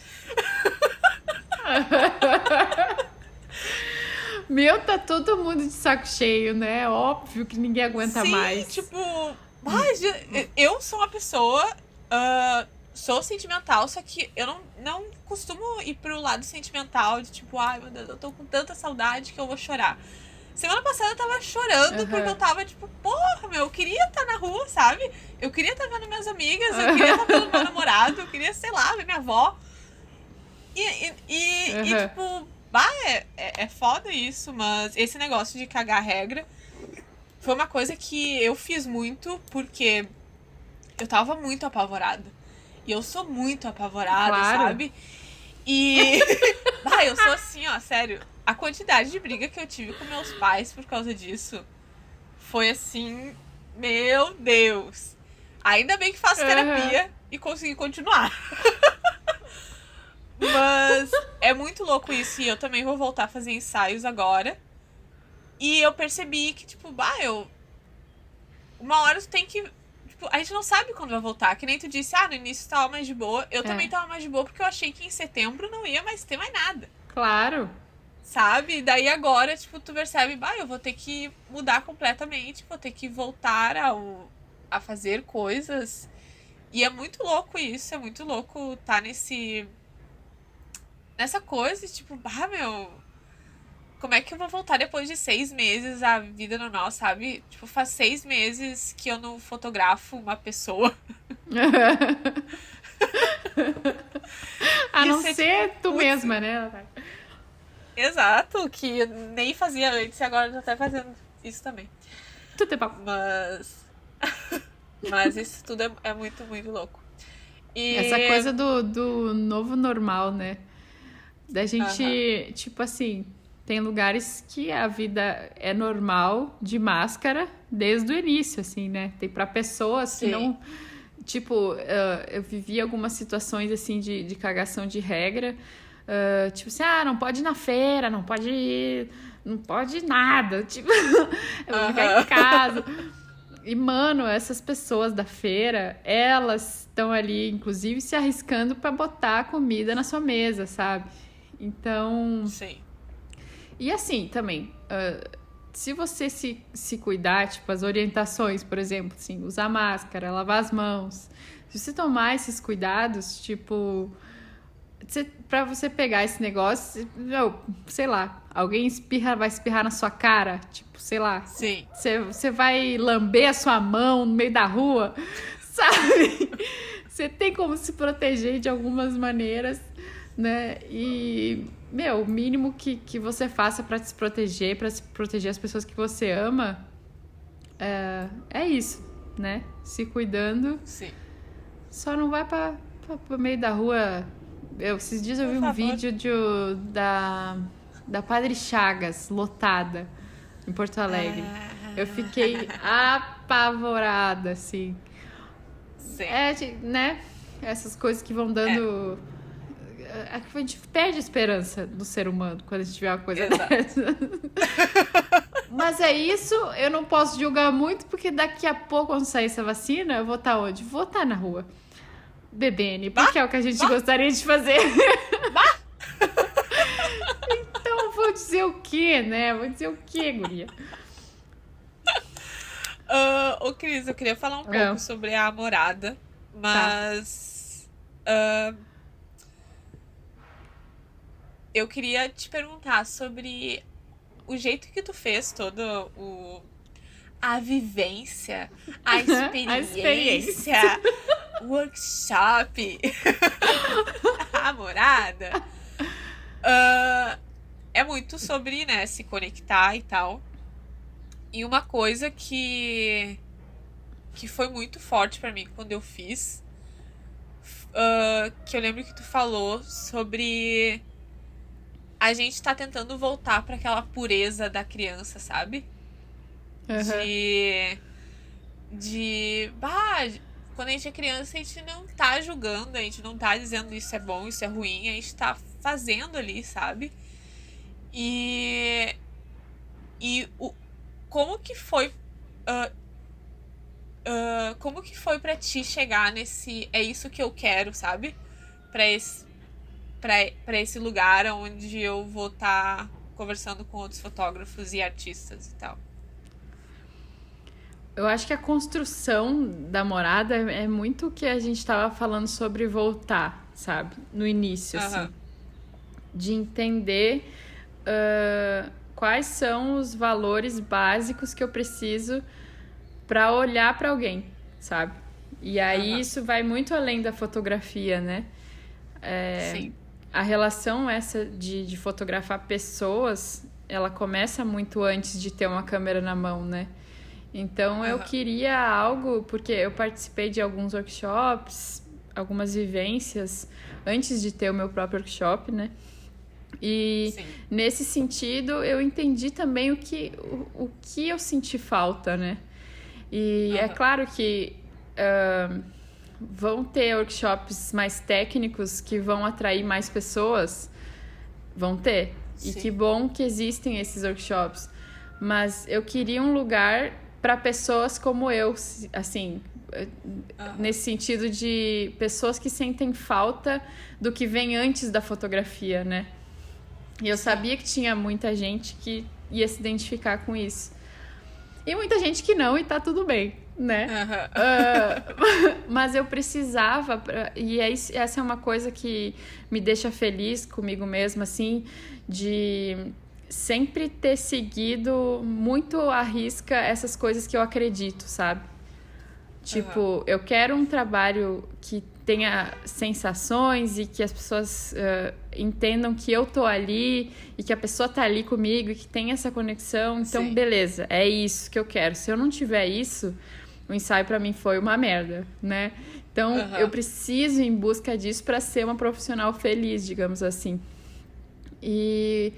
Meu, tá todo mundo de saco cheio, né? Óbvio que ninguém aguenta mais. Tipo, eu sou uma pessoa, sou sentimental, só que eu não costumo ir pro lado sentimental de tipo, ai meu Deus, eu tô com tanta saudade que eu vou chorar. Semana passada eu tava chorando porque eu tava tipo, porra, meu, eu queria estar na rua, sabe? Eu queria estar vendo minhas amigas, eu queria estar vendo meu namorado, eu queria, sei lá, ver minha avó. E tipo, é foda isso, mas esse negócio de cagar regra foi uma coisa que eu fiz muito porque eu tava muito apavorada. E eu sou muito apavorada, claro. Sabe? E eu sou assim, ó, sério. A quantidade de briga que eu tive com meus pais por causa disso foi assim, meu Deus. Ainda bem que faço terapia e consegui continuar. Mas é muito louco isso. E eu também vou voltar a fazer ensaios agora. E eu percebi que, tipo, uma hora tu tem que... Tipo, a gente não sabe quando vai voltar. Que nem tu disse, no início tava mais de boa. Eu também tava mais de boa porque eu achei que em setembro não ia mais ter mais nada. Claro. Sabe? Daí agora, tipo, tu percebe, eu vou ter que mudar completamente. Vou ter que voltar a fazer coisas. E é muito louco isso. É muito louco tá nessa coisa, tipo, meu... Como é que eu vou voltar depois de 6 meses à vida normal, sabe? Tipo, faz 6 meses que eu não fotografo uma pessoa. A não ser tu mesma, né? Exato, que nem fazia antes e agora eu tô até fazendo isso também. Tudo é bom. Mas isso tudo é muito, muito louco. E... Essa coisa do novo normal, né? Da gente, tipo assim... Tem lugares que a vida é normal, de máscara, desde o início, assim, né? Tem pra pessoas que não... Tipo, eu vivi algumas situações, assim, de cagação de regra. Tipo assim, não pode ir na feira, não pode nada. Tipo, eu vou ficar em casa. E, mano, essas pessoas da feira, elas estão ali, inclusive, se arriscando pra botar comida na sua mesa, sabe? Então... Sim. E assim, também, se você se cuidar, tipo, as orientações, por exemplo, assim, usar máscara, lavar as mãos, se você tomar esses cuidados, tipo, pra você pegar esse negócio, sei lá, alguém vai espirrar na sua cara, tipo, sei lá. Sim. Você vai lamber a sua mão no meio da rua, sabe? Você tem como se proteger de algumas maneiras, né? E... o mínimo que você faça pra se proteger as pessoas que você ama, é isso, né? Se cuidando. Sim. Só não vai pro meio da rua. Esses dias eu vi um vídeo da Padre Chagas, lotada, em Porto Alegre. Eu fiquei apavorada, assim. Sim. Né? Essas coisas que vão dando... A gente perde a esperança do ser humano quando a gente vê uma coisa dessa. Mas é isso, eu não posso julgar muito, porque daqui a pouco, quando sair essa vacina, eu vou estar onde? Vou estar na rua, bebendo, porque é o que a gente gostaria de fazer. Então, vou dizer o quê, né? Vou dizer o quê, guria? Ô, Cris, eu queria falar um pouco sobre a morada, mas... eu queria te perguntar sobre o jeito que tu fez a vivência, a experiência, workshop, a morada. É muito sobre, né, se conectar e tal. E uma coisa que foi muito forte pra mim quando eu fiz, que eu lembro que tu falou sobre a gente tá tentando voltar pra aquela pureza da criança, sabe? Quando a gente é criança, a gente não tá julgando, a gente não tá dizendo isso é bom, isso é ruim, a gente tá fazendo ali, sabe? E como que foi como que foi pra ti chegar nesse é isso que eu quero, sabe? Pra esse lugar onde eu vou estar conversando com outros fotógrafos e artistas e tal. Eu acho que a construção da morada é muito o que a gente estava falando sobre voltar, sabe? No início, assim. De entender quais são os valores básicos que eu preciso para olhar para alguém, sabe? E aí isso vai muito além da fotografia, né? Sim. A relação essa de fotografar pessoas, ela começa muito antes de ter uma câmera na mão, né? Então eu queria algo, porque eu participei de alguns workshops, algumas vivências antes de ter o meu próprio workshop, né? E nesse sentido eu entendi também o que eu senti falta, né? E é claro que vão ter workshops mais técnicos que vão atrair mais pessoas, vão ter. Sim. E que bom que existem esses workshops. Mas eu queria um lugar para pessoas como eu, assim, nesse sentido de pessoas que sentem falta do que vem antes da fotografia, né? E eu sabia que tinha muita gente que ia se identificar com isso. E muita gente que não, e tá tudo bem, né? Mas eu precisava, e essa é uma coisa que me deixa feliz comigo mesma, assim, de sempre ter seguido muito à risca essas coisas que eu acredito, sabe? Tipo, eu quero um trabalho que tenha sensações e que as pessoas entendam que eu tô ali e que a pessoa tá ali comigo e que tem essa conexão. Então, beleza, é isso que eu quero. Se eu não tiver isso, o ensaio pra mim foi uma merda, né? Então, eu preciso ir em busca disso pra ser uma profissional feliz, digamos assim. E,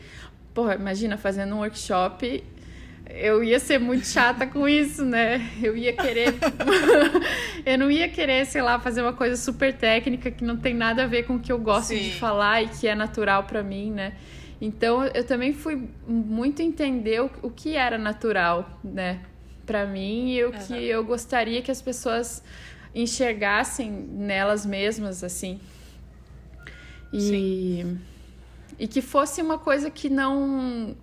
porra, imagina fazendo um workshop... Eu ia ser muito chata com isso, né? Eu ia querer... eu não ia querer, sei lá, fazer uma coisa super técnica que não tem nada a ver com o que eu gosto de falar e que é natural pra mim, né? Então, eu também fui muito entender o que era natural, né? Pra mim e o que eu gostaria que as pessoas enxergassem nelas mesmas, assim. E que fosse uma coisa que não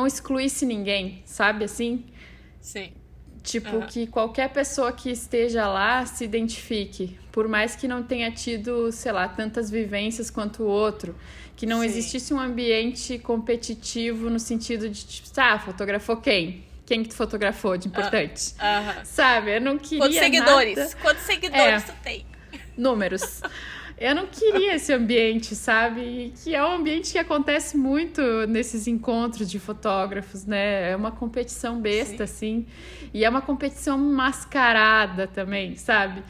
excluísse ninguém, sabe, assim? Sim. Tipo, que qualquer pessoa que esteja lá se identifique, por mais que não tenha tido, sei lá, tantas vivências quanto o outro, que não existisse um ambiente competitivo no sentido de, tipo, fotografou quem? Quem que tu fotografou de importante? Sabe, eu não queria Quantos seguidores tu tem? Números. Eu não queria esse ambiente, sabe? Que é um ambiente que acontece muito nesses encontros de fotógrafos, né? É uma competição besta, assim. E é uma competição mascarada também, sabe?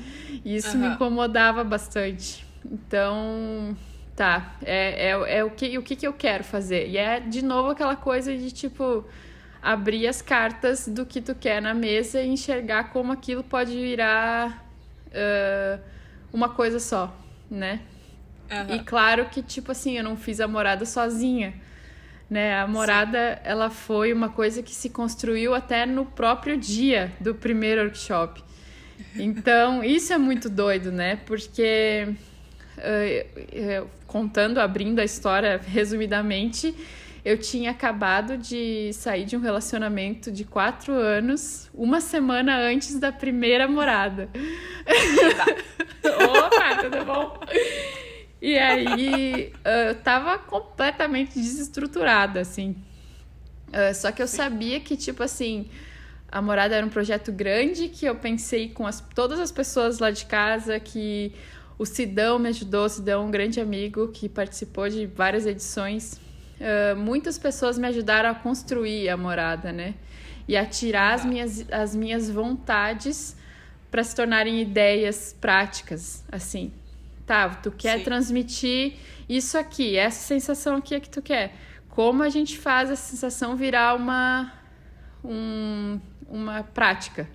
E isso me incomodava bastante. Então, o que eu quero fazer? E é, de novo, aquela coisa de, tipo, abrir as cartas do que tu quer na mesa e enxergar como aquilo pode virar uma coisa só, né? E claro que, tipo assim, eu não fiz a morada sozinha, né? A morada, ela foi uma coisa que se construiu até no próprio dia do primeiro workshop. Então, isso é muito doido, né? Porque, abrindo a história resumidamente, eu tinha acabado de sair de um relacionamento de 4 anos, uma semana antes da primeira morada. Opa, tudo bom? E aí, eu tava completamente desestruturada, assim. Só que eu sabia que, tipo assim, a Morada era um projeto grande, que eu pensei com todas as pessoas lá de casa, que o Sidão me ajudou. O Sidão é um grande amigo que participou de várias edições. Muitas pessoas me ajudaram a construir a Morada, né? E a tirar as minhas vontades para se tornarem ideias práticas, assim. Tá, tu quer transmitir isso aqui, essa sensação aqui é que tu quer. Como a gente faz essa sensação virar uma prática,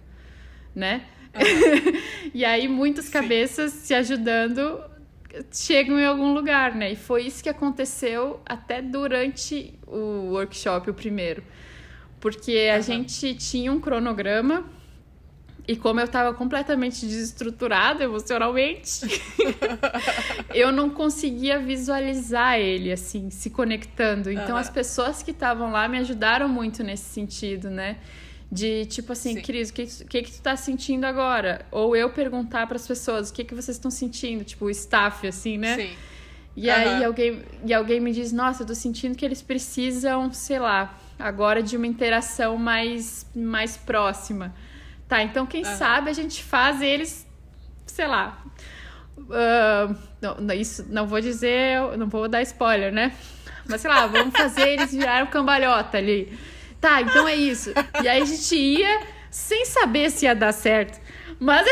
né? E aí muitas cabeças se ajudando chegam em algum lugar, né? E foi isso que aconteceu até durante o workshop, o primeiro. Porque a gente tinha um cronograma e como eu estava completamente desestruturada emocionalmente, eu não conseguia visualizar ele, assim, se conectando. Então, as pessoas que estavam lá me ajudaram muito nesse sentido, né? De, tipo assim, Cris, o que tu tá sentindo agora? Ou eu perguntar para as pessoas, o que vocês estão sentindo? Tipo, o staff, assim, né? Sim. E aí alguém me diz, nossa, eu tô sentindo que eles precisam, sei lá, agora de uma interação mais próxima. Tá, então quem sabe a gente faz eles, sei lá, isso não vou dizer, não vou dar spoiler, né? Mas sei lá, vamos fazer eles virarem cambalhota ali. Tá, então é isso. E aí a gente ia sem saber se ia dar certo. Mas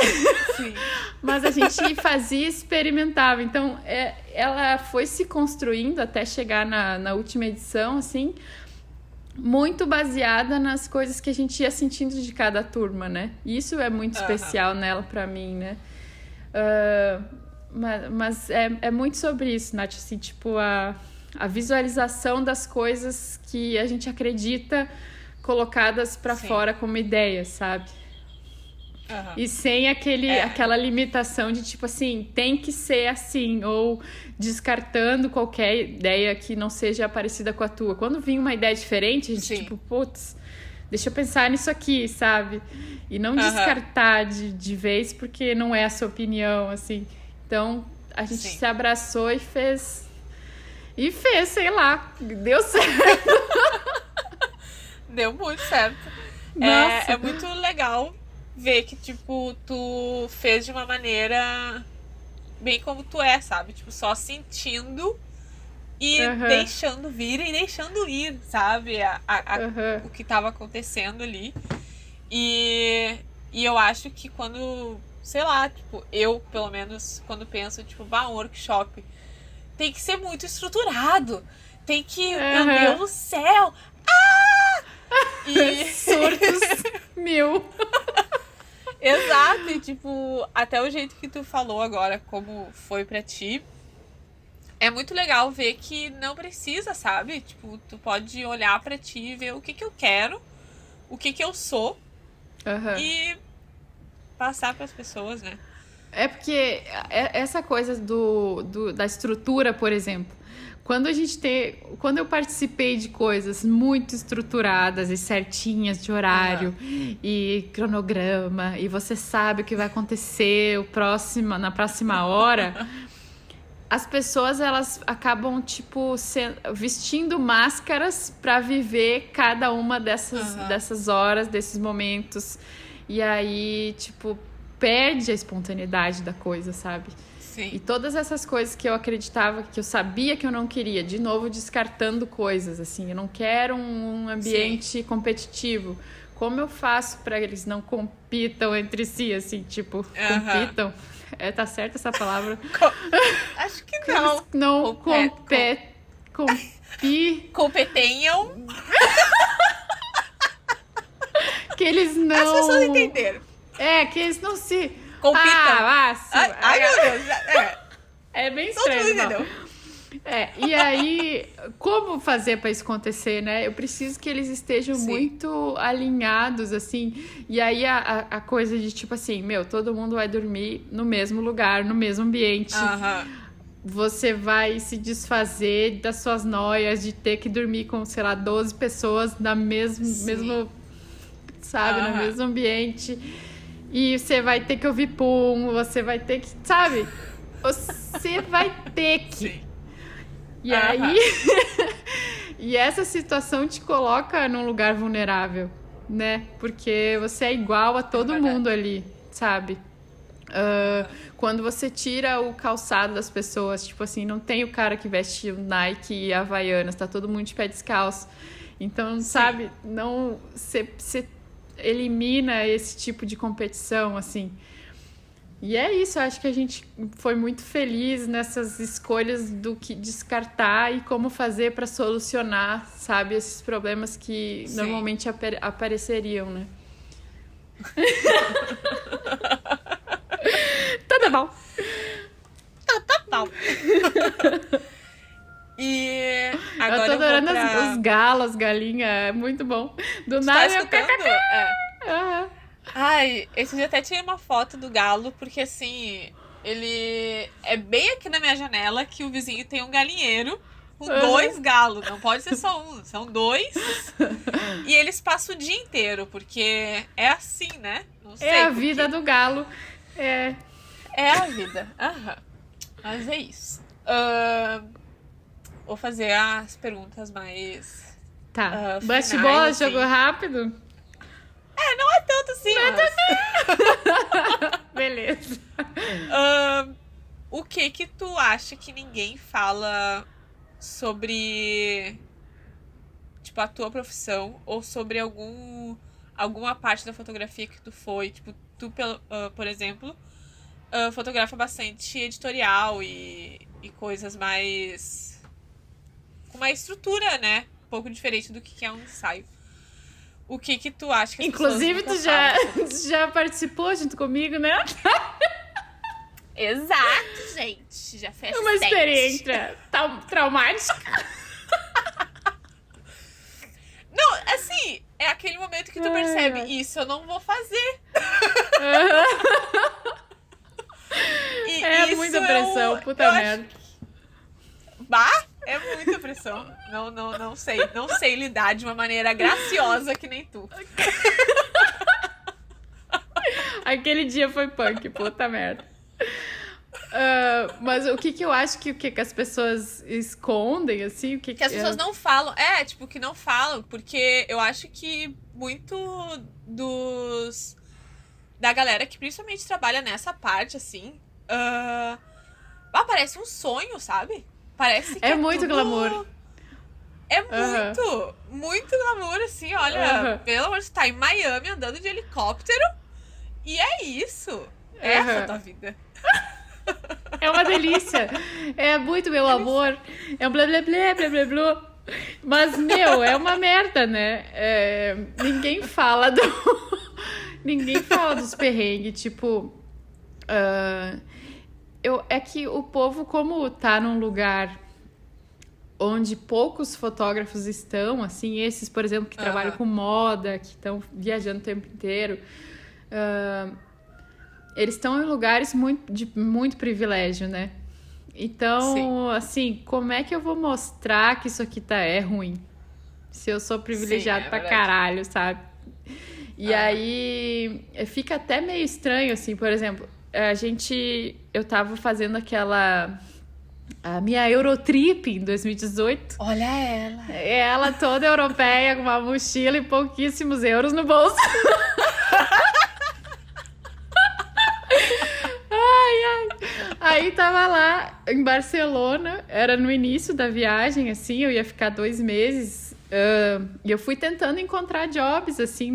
a gente fazia e experimentava. Então ela foi se construindo até chegar na última edição, assim, muito baseada nas coisas que a gente ia sentindo de cada turma, né? E isso é muito especial nela pra mim, né? Mas é muito sobre isso, Nath, assim, tipo, a visualização das coisas que a gente acredita colocadas pra fora como ideia, sabe? E sem aquela limitação de, tipo assim, tem que ser assim, ou descartando qualquer ideia que não seja parecida com a tua. Quando vinha uma ideia diferente, a gente, tipo, putz, deixa eu pensar nisso aqui, sabe? E não descartar de vez, porque não é a sua opinião, assim. Então, a gente se abraçou e fez, sei lá, deu certo. Deu muito certo. É muito legal ver que, tipo, tu fez de uma maneira bem como tu é, sabe? Tipo, só sentindo e deixando vir e deixando ir, sabe? O que tava acontecendo ali. E eu acho que quando, sei lá, tipo, eu, pelo menos, quando penso, tipo, um workshop, tem que ser muito estruturado. Tem que, meu Deus do céu! E surtos mil. Exato, e tipo, até o jeito que tu falou agora, como foi pra ti, é muito legal ver que não precisa, sabe? Tipo, tu pode olhar pra ti e ver o que eu quero, o que eu sou, e passar pras pessoas, né? É porque essa coisa da estrutura, por exemplo, quando eu participei de coisas muito estruturadas e certinhas de horário e cronograma, e você sabe o que vai acontecer na próxima hora, as pessoas, elas acabam, tipo, vestindo máscaras para viver cada uma dessas horas, desses momentos. E aí, tipo, perde a espontaneidade da coisa, sabe? Sim. E todas essas coisas que eu acreditava, que eu sabia que eu não queria, de novo descartando coisas, assim, eu não quero um ambiente competitivo. Como eu faço para eles não compitam entre si, assim, tipo, compitam? Tá certa essa palavra? Acho que não. Não competenham. Que eles não... As pessoas entenderam. Que eles não se... Compitam. Ai, meu Deus. É bem estranho. Todo mundo entendeu. E aí, como fazer para isso acontecer, né? Eu preciso que eles estejam muito alinhados, assim. E aí, a coisa de, tipo assim, todo mundo vai dormir no mesmo lugar, no mesmo ambiente. Você vai se desfazer das suas noias de ter que dormir com, sei lá, 12 pessoas no mesmo ambiente. E você vai ter que ouvir pum, você vai ter que, sabe? Você vai ter que. Sim. E aí... E essa situação te coloca num lugar vulnerável, né? Porque você é igual a todo mundo ali, sabe? Quando você tira o calçado das pessoas, tipo assim, não tem o cara que veste Nike e Havaianas, tá todo mundo de pé descalço. Então, sabe, não, você elimina esse tipo de competição, assim. E é isso, eu acho que a gente foi muito feliz nessas escolhas do que descartar e como fazer para solucionar, sabe, esses problemas que normalmente apareceriam, né? Tá bom. Tá bom. E agora eu tô adorando os galos, as galinhas, é muito bom. Do nada tá escutando? Ai, esse dia até tirei uma foto do galo, porque assim, ele é bem aqui na minha janela que o vizinho tem um galinheiro com 2 galos. Não pode ser só um, são 2. E eles passam o dia inteiro, porque é assim, né? Não sei. É a vida do galo. É a vida. Mas é isso. Vou fazer as perguntas mais. Tá. Bate-bola, assim. Jogo rápido? Não é tanto assim. Beleza. O que tu acha que ninguém fala sobre, tipo, a tua profissão ou sobre alguma parte da fotografia que tu foi? Tipo, tu, por exemplo, fotografa bastante editorial e coisas mais... com uma estrutura, né? Um pouco diferente do que é um ensaio. O que tu acha que as inclusive, tu já participou junto comigo, né? Exato, gente. Já fez uma experiência traumática. Não, assim, é aquele momento que tu percebe, isso eu não vou fazer. É muita pressão, puta merda. Bah, é muita pressão. Não sei lidar de uma maneira graciosa que nem tu. Aquele dia foi punk, puta merda. Mas o que eu acho que as pessoas escondem, assim, o que as pessoas não falam. Que não falam, porque eu acho que muito da galera que principalmente trabalha nessa parte, assim, parece um sonho, sabe? Parece que é muito glamour. É muito glamour, assim, olha, pelo amor de Deus, tá em Miami andando de helicóptero e é isso. Essa é a tua vida. É uma delícia. É muito meu amor. É um blá blá blá blá blá blá. Mas, meu, é uma merda, né? Ninguém fala dos perrengues, tipo... é que o povo, como tá num lugar onde poucos fotógrafos estão, assim, esses, por exemplo, que trabalham com moda, que estão viajando o tempo inteiro... eles estão em lugares de muito privilégio, né? Então, assim, como é que eu vou mostrar que isso aqui é ruim? Se eu sou privilegiado pra caralho, sabe? E aí, fica até meio estranho, assim, por exemplo, eu tava fazendo a minha Eurotrip em 2018. Olha ela. Ela toda europeia, com uma mochila e pouquíssimos euros no bolso. Aí tava lá em Barcelona, era no início da viagem, assim, eu ia ficar 2 meses. E eu fui tentando encontrar jobs, assim,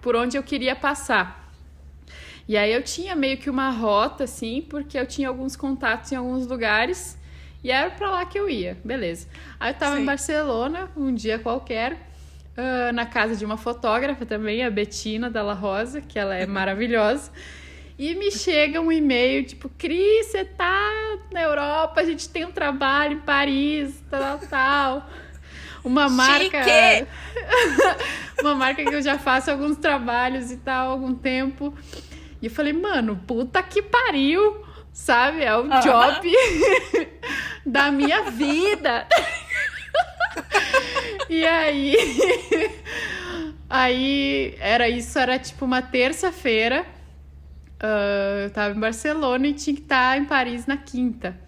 por onde eu queria passar. E aí eu tinha meio que uma rota, assim, porque eu tinha alguns contatos em alguns lugares e era pra lá que eu ia, beleza. Aí eu tava em Barcelona, um dia qualquer, na casa de uma fotógrafa também, a Bettina Dalla Rosa, que ela é maravilhosa. E me chega um e-mail, tipo, Cris, você tá na Europa, a gente tem um trabalho em Paris, tal. Uma marca... uma marca que eu já faço alguns trabalhos e tal, há algum tempo. E eu falei, mano, puta que pariu, sabe? É o job da minha vida. E aí era tipo uma terça-feira. eu tava em Barcelona e tinha que estar em Paris na quinta.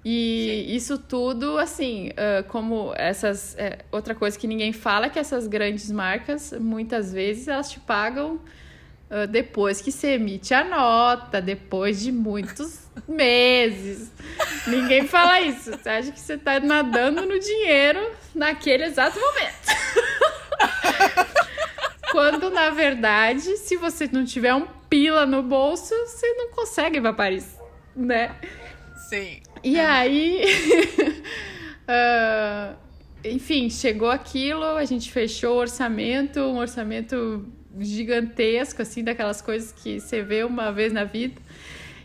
E isso tudo, assim, como essas... outra coisa que ninguém fala é que essas grandes marcas, muitas vezes, elas te pagam depois que você emite a nota, depois de muitos meses. Ninguém fala isso. Você acha que você tá nadando no dinheiro naquele exato momento. Quando, na verdade, se você não tiver um pila no bolso, você não consegue ir pra Paris, né? Sim. E aí... enfim, chegou aquilo, a gente fechou o orçamento, um orçamento gigantesco, assim, daquelas coisas que você vê uma vez na vida.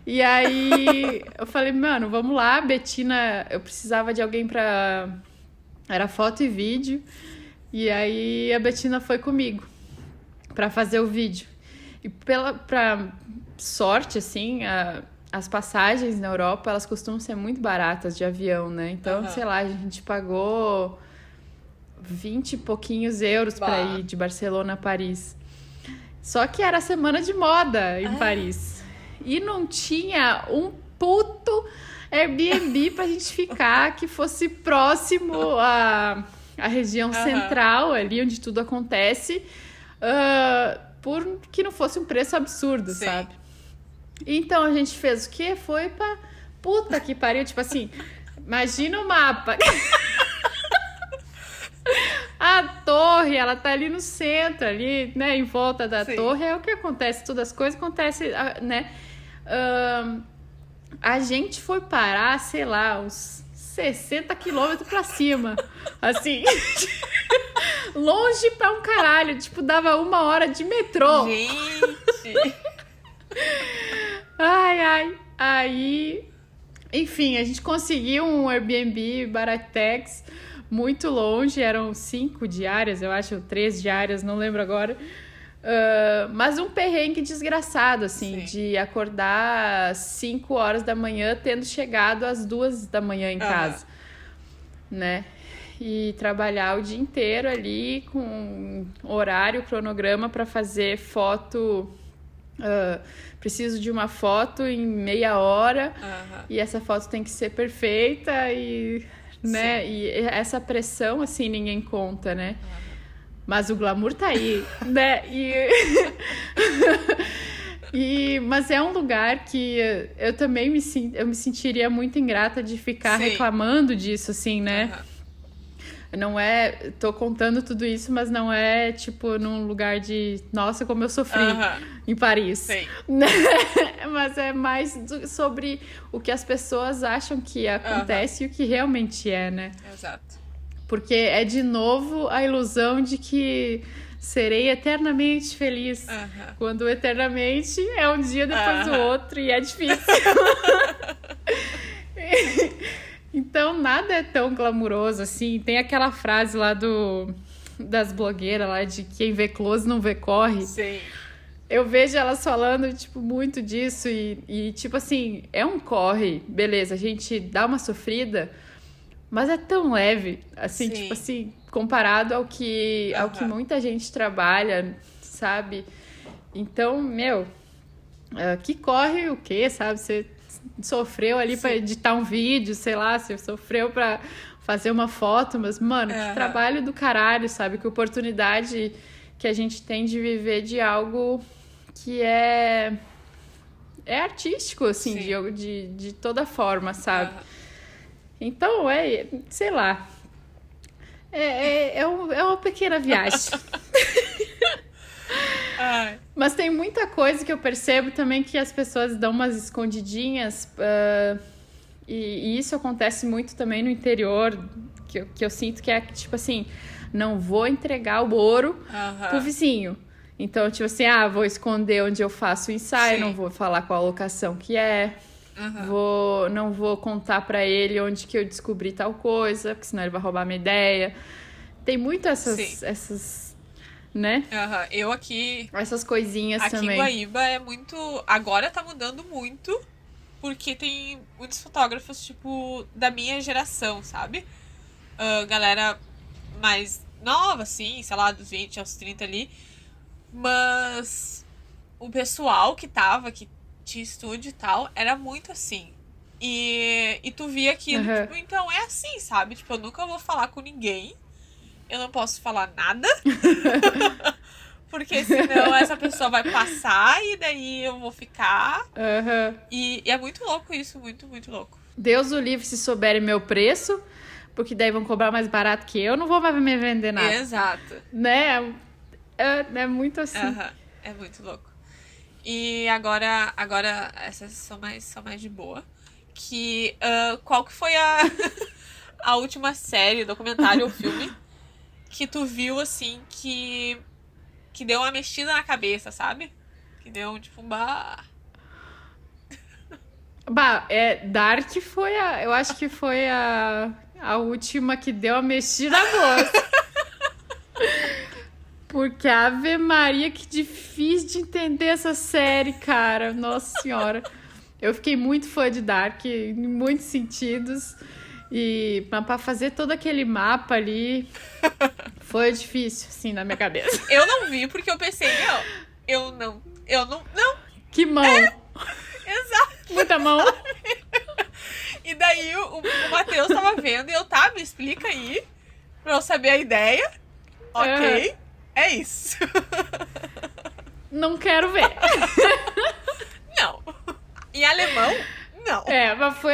E aí eu falei, mano, vamos lá, Betina, eu precisava de alguém pra... Era foto e vídeo. E aí a Betina foi comigo pra fazer o vídeo. E pra sorte, assim, as passagens na Europa, elas costumam ser muito baratas de avião, né? Então, sei lá, a gente pagou 20 e pouquinhos euros pra ir de Barcelona a Paris. Só que era semana de moda em Paris. E não tinha um puto Airbnb pra gente ficar que fosse próximo à região central, ali onde tudo acontece, por que não fosse um preço absurdo, sabe? Então a gente fez o quê? Foi pra puta que pariu, tipo assim, imagina o mapa. A torre, ela tá ali no centro, ali, né, em volta da torre, é o que acontece, todas as coisas acontecem, né? A gente foi parar, sei lá, uns 60 quilômetros pra cima, assim, longe pra um caralho, tipo, dava 1 hora de metrô. Gente! Aí, enfim, a gente conseguiu um Airbnb Baratex muito longe, eram 5 diárias, eu acho, 3 diárias, não lembro agora. Mas um perrengue desgraçado, assim, de acordar às 5 horas da manhã, tendo chegado às 2 da manhã em casa, né? E trabalhar o dia inteiro ali com horário, cronograma para fazer foto. Preciso de uma foto em meia hora e essa foto tem que ser perfeita e, né? E essa pressão, assim, ninguém conta, né? Mas o glamour tá aí, né? Mas é um lugar que eu também me sentiria muito ingrata de ficar reclamando disso, assim, né? Não é... Tô contando tudo isso, mas não é, tipo, num lugar de... Nossa, como eu sofri em Paris. Mas é mais sobre o que as pessoas acham que acontece e o que realmente é, né? Exato. Porque é, de novo, a ilusão de que serei eternamente feliz. Quando eternamente é um dia depois do outro e é difícil. Então, nada é tão glamuroso assim. Tem aquela frase lá das blogueiras lá de quem vê close não vê corre. Sim. Eu vejo elas falando, tipo, muito disso e tipo assim, é um corre, beleza, a gente dá uma sofrida, mas é tão leve, assim, tipo assim, comparado ao que muita gente trabalha, sabe? Então, meu, que corre o quê, sabe? Você sofreu ali pra editar um vídeo, sei lá, você sofreu pra fazer uma foto, mas, mano, que trabalho do caralho, sabe? Que oportunidade que a gente tem de viver de algo que é artístico, assim, de toda forma, sabe? Então, sei lá, é uma pequena viagem. Mas tem muita coisa que eu percebo também que as pessoas dão umas escondidinhas, e isso acontece muito também no interior, que eu sinto que é tipo assim, não vou entregar o ouro pro vizinho. Então, tipo assim, vou esconder onde eu faço o ensaio, não vou falar qual a locação que é, não vou contar pra ele onde que eu descobri tal coisa, porque senão ele vai roubar minha ideia. Tem muito essas né? Eu aqui... Essas coisinhas aqui também. Aqui em Guaíba é muito... Agora tá mudando muito, porque tem muitos fotógrafos, tipo, da minha geração, sabe? Galera mais nova, assim, sei lá, dos 20 aos 30 ali. Mas o pessoal que tava, que tinha estúdio e tal, era muito assim. E tu via aquilo, Aham. tipo, então é assim, sabe? Tipo, eu nunca vou falar com ninguém. Eu não posso falar nada. Porque senão essa pessoa vai passar e daí eu vou ficar. Aham. E é muito louco isso, muito, muito louco. Deus o livre se souberem meu preço, porque daí vão cobrar mais barato que eu não vou mais me vender nada. Exato. Né? É muito assim. Aham. É muito louco. E agora essas são mais de boa. Que, qual que foi a última série, documentário ou filme que tu viu, assim, que deu uma mexida na cabeça, sabe? Que deu, tipo, Bah, Dark foi eu acho que foi a última que deu a mexida na bolsa. Porque Ave Maria, que difícil de entender essa série, cara. Nossa Senhora. Eu fiquei muito fã de Dark em muitos sentidos. E pra fazer todo aquele mapa ali foi difícil, assim, na minha cabeça. Eu não vi porque eu pensei, eu não, não, Que mão! exato. Muita mão! E daí o Matheus tava vendo e eu, tá, me explica aí, pra eu saber a ideia. Ok, é isso. Não quero ver. Não. Em alemão, não. Mas foi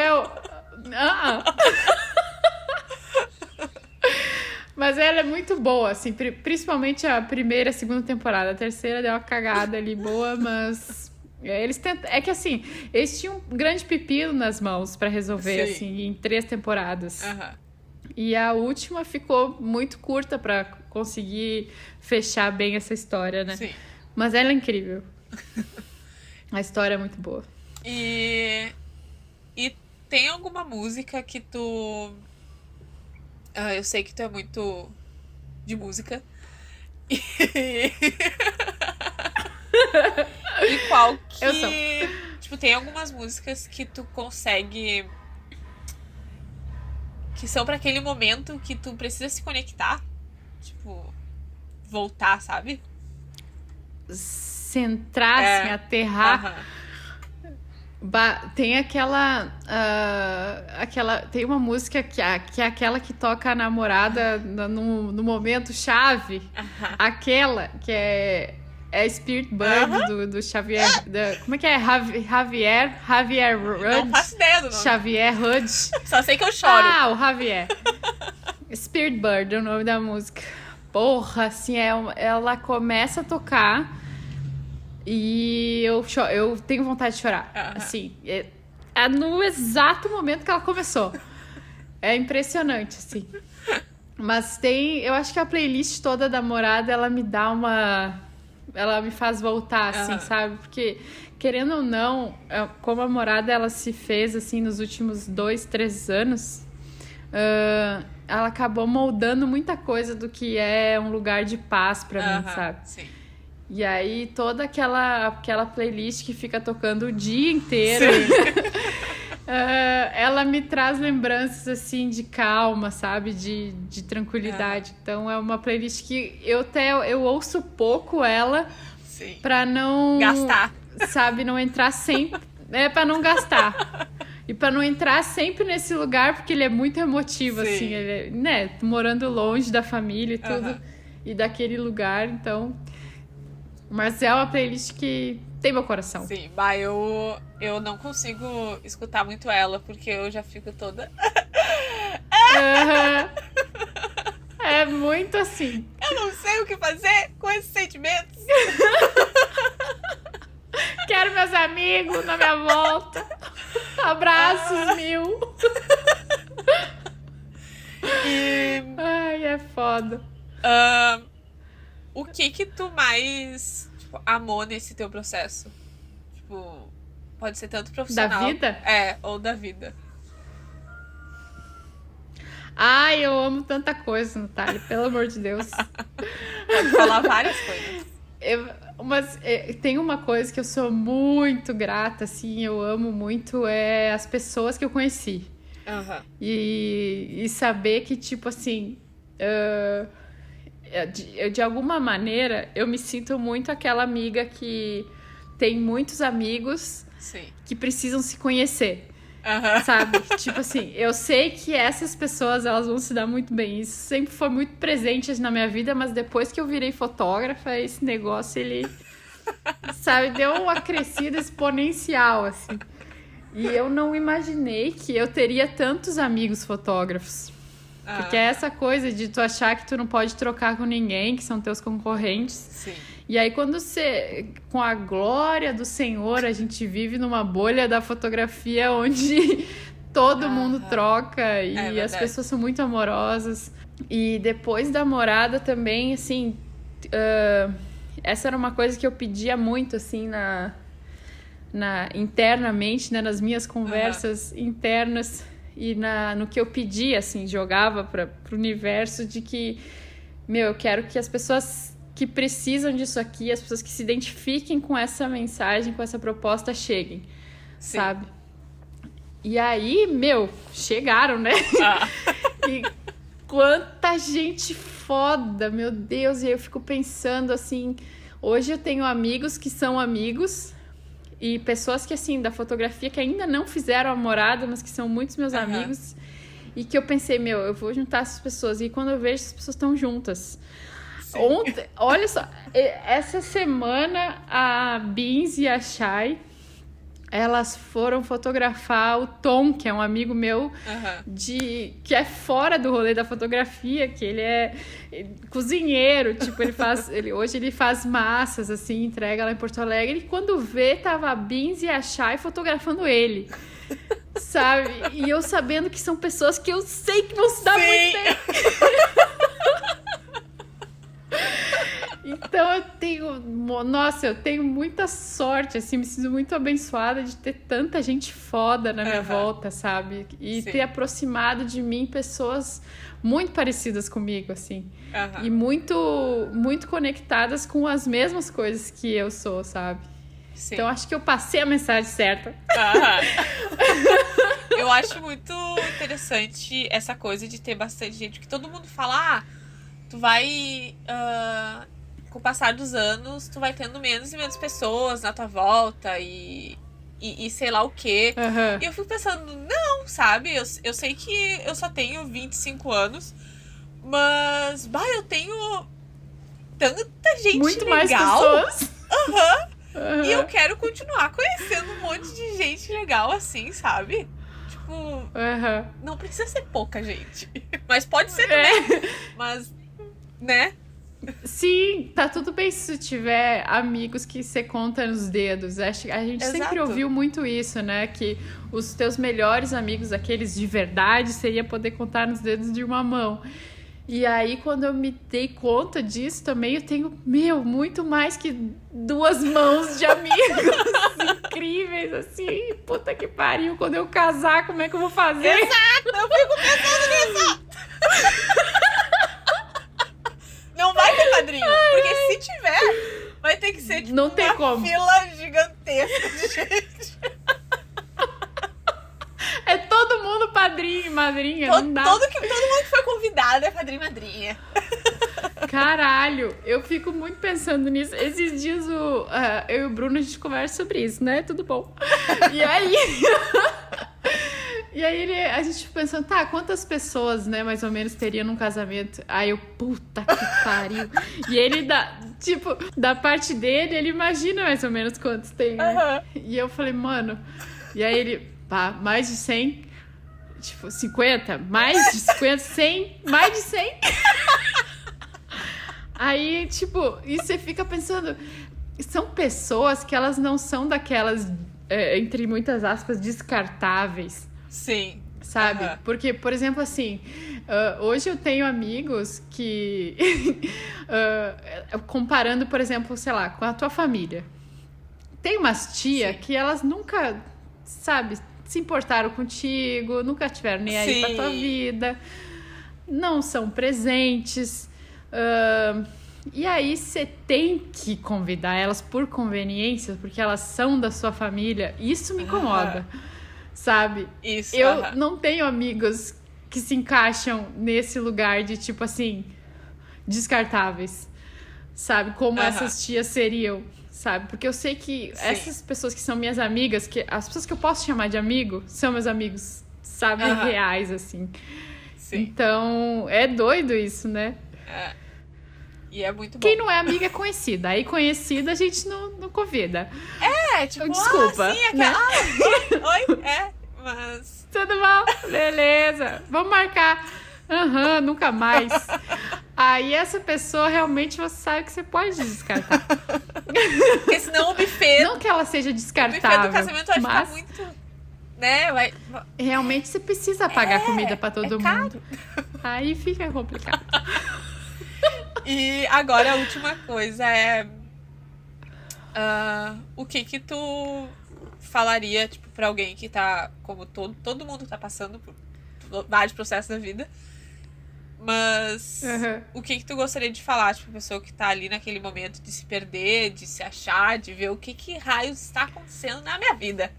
Mas ela é muito boa, assim, principalmente a primeira e a segunda temporada. A terceira deu uma cagada ali boa, mas eles tentam. É que assim, eles tinham um grande pepino nas mãos pra resolver, Sim. assim, em 3 temporadas. Aham. E a última ficou muito curta pra conseguir fechar bem essa história, né? Sim. Mas ela é incrível. A história é muito boa. E tem alguma música que tu... eu sei que tu é muito de música. E, e qual que... Eu sou. Tipo, tem algumas músicas que tu consegue... Que são pra aquele momento que tu precisa se conectar. Tipo, voltar, sabe? Centrar, assim, aterrar. Aham. Tem aquela. Tem uma música que é aquela que toca a namorada no momento chave. Aquela que é Spirit Bird do Xavier. Como é que é? Javier Não Rudd. faço ideia do nome. Xavier Rudd. Só sei que eu choro. O Javier. Spirit Bird é o nome da música. Porra, assim, ela começa a tocar. E eu tenho vontade de chorar. Assim, é no exato momento que ela começou. É impressionante, assim. Mas eu acho que a playlist toda da Morada, ela me dá ela me faz voltar, assim, sabe? Porque, querendo ou não, como a Morada, ela se fez, assim, nos últimos 2, 3 anos, ela acabou moldando muita coisa do que é um lugar de paz pra mim, sabe? Sim. E aí, toda aquela playlist que fica tocando o dia inteiro, ela me traz lembranças, assim, de calma, sabe? De tranquilidade. Então, é uma playlist que eu ouço pouco ela. Sim. Pra não... Gastar. Sabe? Não entrar sempre... Pra não gastar. E pra não entrar sempre nesse lugar, porque ele é muito emotivo, Sim. assim. Ele, né? Morando longe da família e tudo. E daquele lugar, então... Mas é uma playlist que tem meu coração. Sim, eu não consigo escutar muito ela, porque eu já fico toda... É muito assim. Eu não sei o que fazer com esses sentimentos. Quero meus amigos na minha volta. Abraços 1000. Ai, é foda. O que tu mais amou nesse teu processo? Tipo, pode ser tanto profissional... Da vida? Ou da vida. Ai, eu amo tanta coisa, Natália. Pelo amor de Deus. Pode falar várias coisas. Mas tem uma coisa que eu sou muito grata, assim, eu amo muito, é as pessoas que eu conheci. E saber que, tipo assim... de alguma maneira, eu me sinto muito aquela amiga que tem muitos amigos Sim. que precisam se conhecer. Aham. Sabe? Tipo assim, eu sei que essas pessoas, elas vão se dar muito bem. Isso sempre foi muito presente na minha vida, mas depois que eu virei fotógrafa, esse negócio, ele, sabe, deu uma crescida exponencial, assim. E eu não imaginei que eu teria tantos amigos fotógrafos. Porque é essa coisa de tu achar que tu não pode trocar com ninguém, que são teus concorrentes. Sim. E aí, quando você, com a glória do Senhor, a gente vive numa bolha da fotografia onde todo mundo troca e as pessoas são muito amorosas. E depois da morada também, assim, essa era uma coisa que eu pedia muito, assim, internamente, né, nas minhas conversas internas e no que eu pedia, assim, jogava para o universo de que, eu quero que as pessoas que precisam disso aqui, as pessoas que se identifiquem com essa mensagem, com essa proposta, cheguem, Sim. sabe? E aí, chegaram, né? E quanta gente foda, meu Deus! E aí eu fico pensando, assim, hoje eu tenho amigos que são amigos e pessoas que, assim, da fotografia que ainda não fizeram a morada, mas que são muitos meus amigos e que eu pensei, eu vou juntar essas pessoas. E quando eu vejo, essas pessoas estão juntas. Ontem, olha só, essa semana a Beans e a Chay, elas foram fotografar o Tom, que é um amigo meu que é fora do rolê da fotografia, que ele é cozinheiro, tipo, hoje ele faz massas, assim, entrega lá em Porto Alegre, e quando vê, tava a Beans e a Chay fotografando ele. Sabe? E eu sabendo que são pessoas que eu sei que vão se dar muito bem. Então eu tenho muita sorte, assim, me sinto muito abençoada de ter tanta gente foda na minha volta, sabe? E ter aproximado de mim pessoas muito parecidas comigo, assim. E muito, muito conectadas com as mesmas coisas que eu sou, sabe? Sim. Então acho que eu passei a mensagem certa. Eu acho muito interessante essa coisa de ter bastante gente, porque todo mundo fala, tu vai... com o passar dos anos, tu vai tendo menos e menos pessoas na tua volta e sei lá o quê. E eu fico pensando, não, sabe? Eu sei que eu só tenho 25 anos, mas, eu tenho tanta gente muito legal. Mais pessoas. E eu quero continuar conhecendo um monte de gente legal assim, sabe? Tipo, não precisa ser pouca gente. Mas pode ser também. Mas, né? Sim, tá tudo bem se tu tiver amigos que você conta nos dedos. A gente sempre ouviu muito isso, né? Que os teus melhores amigos, aqueles de verdade, você ia poder contar nos dedos de uma mão. E aí, quando eu me dei conta disso também, eu tenho, muito mais que 2 mãos de amigos incríveis, assim. Puta que pariu, quando eu casar, como é que eu vou fazer? Exato, eu fico pensando nisso. Não vai ter padrinho, porque se tiver, vai ter que ser tipo não tem uma como. Fila gigantesca de gente. É todo mundo padrinho e madrinha, não dá. Todo mundo que foi convidado é padrinho e madrinha. Caralho, eu fico muito pensando nisso. Esses dias eu e o Bruno, a gente conversa sobre isso, né? Tudo bom. E aí... E aí a gente pensando, quantas pessoas, né, mais ou menos, teriam num casamento? Aí eu, puta que pariu. E ele, da parte dele, ele imagina mais ou menos quantos tem, né? E eu falei, mano... E aí ele, mais de 100? Tipo, 50? Mais de 50? 100? Mais de 100? Aí, tipo, e você fica pensando... São pessoas que elas não são daquelas, entre muitas aspas, descartáveis. Sim. Sabe? Porque, por exemplo, assim, hoje eu tenho amigos que, comparando, por exemplo, sei lá, com a tua família. Tem umas tia que elas nunca, sabe, se importaram contigo, nunca tiveram nem aí pra tua vida, não são presentes. E aí você tem que convidar elas por conveniência, porque elas são da sua família. Isso me incomoda. Sabe? Isso, eu não tenho amigos que se encaixam nesse lugar de, tipo assim, descartáveis. Sabe? Como essas tias seriam. sabe? Porque eu sei que Sim. essas pessoas que são minhas amigas, que as pessoas que eu posso chamar de amigo, são meus amigos, sabe? Reais, assim. Sim. Então, é doido isso, né? E é muito bom. Quem não é amiga é conhecida. Aí conhecida a gente não convida. Tipo, desculpa, sim, né? oi, mas... Tudo bom? Beleza. Vamos marcar. Nunca mais. Aí essa pessoa realmente você sabe que você pode descartar. Porque senão o buffet... Não que ela seja O buffet descartável, do casamento vai ficar mas muito... Né? realmente você precisa pagar comida pra todo mundo. Caro. Aí fica complicado. E agora a última coisa é... o que tu falaria, tipo, pra alguém que tá... Como todo mundo tá passando por vários processos da vida. Mas o que tu gostaria de falar, tipo, a pessoa que tá ali naquele momento de se perder, de se achar, de ver o que raios está acontecendo na minha vida?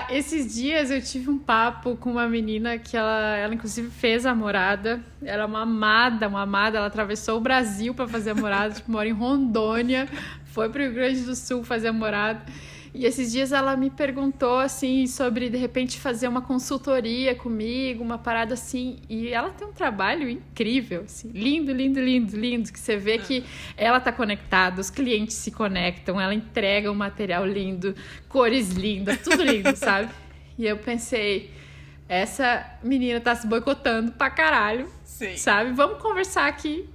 Esses dias eu tive um papo com uma menina que ela inclusive fez a morada. Ela é uma amada. Ela atravessou o Brasil pra fazer a morada, tipo, mora em Rondônia, foi pro Rio Grande do Sul fazer a morada. E esses dias ela me perguntou, assim, sobre, de repente, fazer uma consultoria comigo, uma parada assim. E ela tem um trabalho incrível, assim, lindo, que você vê que ela tá conectada, os clientes se conectam, ela entrega um material lindo, cores lindas, tudo lindo, sabe? E eu pensei, essa menina tá se boicotando pra caralho, Sim. sabe? Vamos conversar aqui.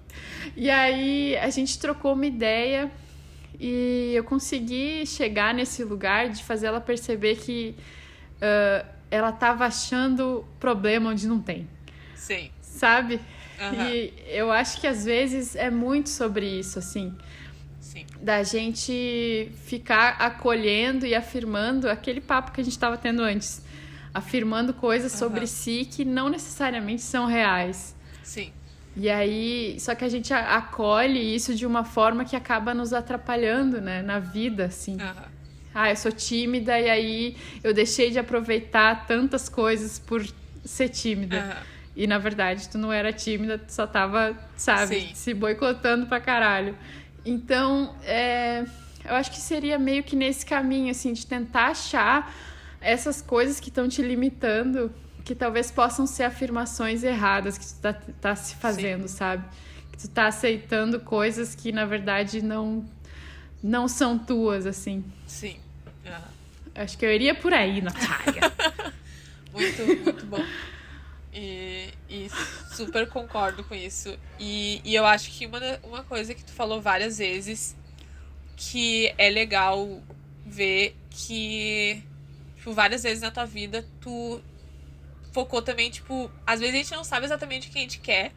E aí a gente trocou uma ideia... E eu consegui chegar nesse lugar de fazer ela perceber que ela estava achando problema onde não tem. Sim. Sabe? E eu acho que às vezes é muito sobre isso, assim. Sim. Da gente ficar acolhendo e afirmando aquele papo que a gente estava tendo antes. Afirmando coisas sobre si que não necessariamente são reais. Sim. E aí, só que a gente acolhe isso de uma forma que acaba nos atrapalhando, né, na vida, assim. Eu sou tímida e aí eu deixei de aproveitar tantas coisas por ser tímida. E, na verdade, tu não era tímida, tu só tava, sabe, Sim. se boicotando pra caralho. Então, eu acho que seria meio que nesse caminho, assim, de tentar achar essas coisas que estão te limitando, que talvez possam ser afirmações erradas que tu tá se fazendo, Sim. sabe? Que tu tá aceitando coisas que, na verdade, não são tuas, assim. Sim. Acho que eu iria por aí, Natália. Muito bom. E super concordo com isso. E eu acho que uma coisa que tu falou várias vezes, que é legal ver que, tipo, várias vezes na tua vida, tu focou também, tipo, às vezes a gente não sabe exatamente o que a gente quer,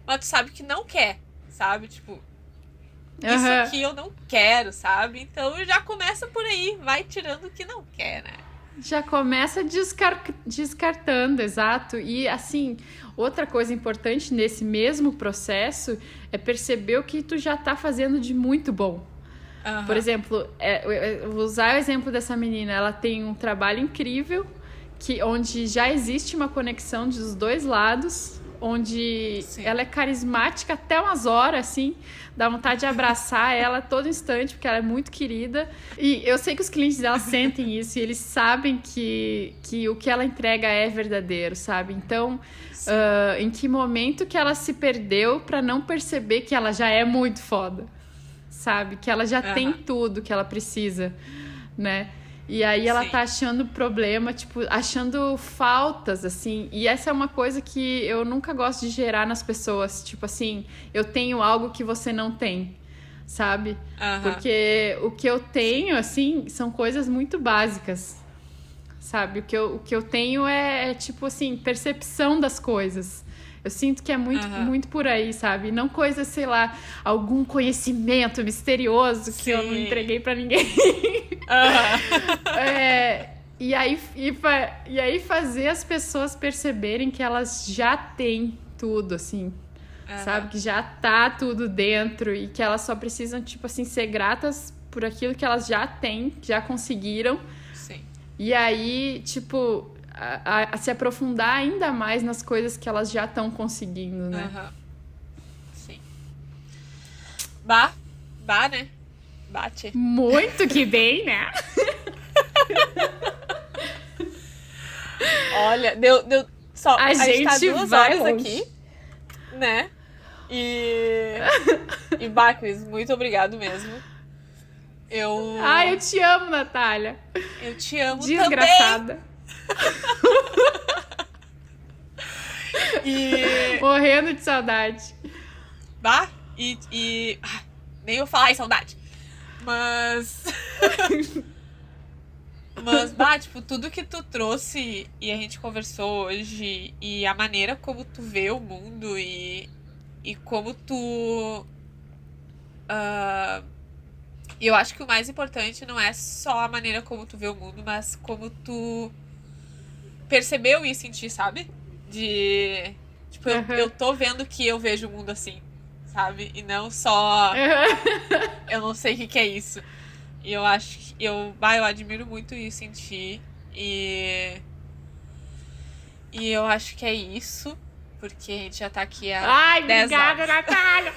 mas tu sabe que não quer, sabe? Tipo, isso aqui eu não quero, sabe? Então já começa por aí, vai tirando o que não quer, né? Já começa descartando, exato. E, assim, outra coisa importante nesse mesmo processo é perceber o que tu já tá fazendo de muito bom. Por exemplo, eu vou usar o exemplo dessa menina. Ela tem um trabalho incrível, onde já existe uma conexão dos dois lados, onde Sim. ela é carismática até umas horas, assim, dá vontade de abraçar ela a todo instante, porque ela é muito querida. E eu sei que os clientes dela sentem isso, e eles sabem que o que ela entrega é verdadeiro, sabe? Então, em que momento que ela se perdeu pra não perceber que ela já é muito foda, sabe? Que ela já tem tudo que ela precisa, né? E aí ela Sim. tá achando problema, tipo, achando faltas, assim. E essa é uma coisa que eu nunca gosto de gerar nas pessoas. Tipo assim, eu tenho algo que você não tem, sabe? Porque o que eu tenho, assim, são coisas muito básicas, sabe? O que eu tenho é, tipo assim, percepção das coisas. Eu sinto que é muito por aí, sabe? Não coisa, sei lá, algum conhecimento misterioso que eu não entreguei pra ninguém. E aí fazer as pessoas perceberem que elas já têm tudo, assim. Sabe? Que já tá tudo dentro e que elas só precisam, tipo assim, ser gratas por aquilo que elas já têm, já conseguiram. Sim. E aí, tipo... A se aprofundar ainda mais nas coisas que elas já estão conseguindo, né? Sim. Bah, né? Bate. Muito que bem, né? Olha, deu só. A gente tá gente 2 vai horas longe. aqui, né? E bah, Cris, muito obrigado mesmo. Eu te amo, Natália. te amo Desgraçada. também. E Morrendo de saudade. bah, nem vou falar em saudade. Mas, bah, tipo, tudo que tu trouxe e a gente conversou hoje, e a maneira como tu vê o mundo e como tu. E eu acho que o mais importante não é só a maneira como tu vê o mundo, mas como tu percebeu isso em ti, sabe? Tipo, eu tô vendo que eu vejo o mundo assim, sabe? E não só. Eu não sei o que é isso. E eu acho que eu admiro muito isso em ti. E eu acho que é isso. Porque a gente já tá aqui há Ai, 10 obrigada, horas. Natália.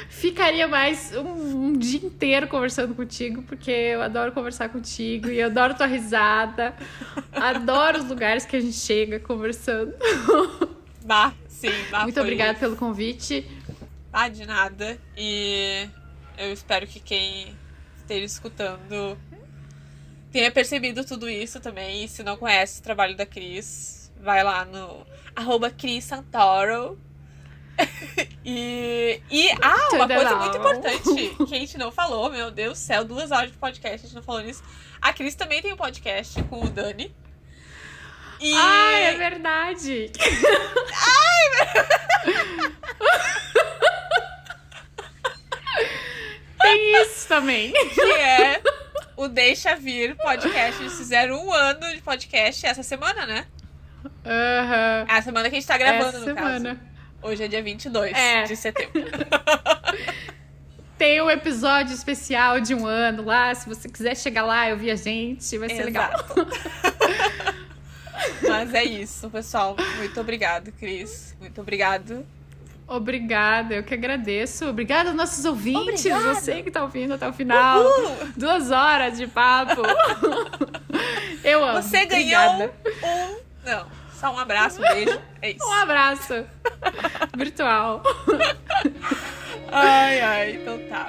Ficaria mais um dia inteiro conversando contigo, porque eu adoro conversar contigo e eu adoro tua risada. Adoro os lugares que a gente chega conversando. Sim, Muito obrigada pelo convite. De nada. E eu espero que quem esteja escutando tenha percebido tudo isso também. E se não conhece o trabalho da Cris, vai lá no @CrisSantoro. Uma coisa muito importante que a gente não falou, meu Deus do céu, 2 horas de podcast, a gente não falou nisso. A Cris também tem um podcast com o Dani. É verdade. Tem isso também. Que é o Deixa Vir podcast. Eles fizeram 1 ano de podcast essa semana, né? É a semana que a gente tá gravando, essa no semana. caso. Hoje é dia 22 de setembro. Tem um episódio especial de 1 ano lá. Se você quiser chegar lá e ouvir a gente, vai ser legal. Mas é isso, pessoal. Muito obrigado, Cris. Muito obrigado. Obrigada, eu que agradeço. Obrigada aos nossos ouvintes. Obrigada. Você que tá ouvindo até o final. 2 horas de papo. Eu amo. Você ganhou Não, só um abraço, um beijo. É isso. Um abraço virtual. Ai, então tá.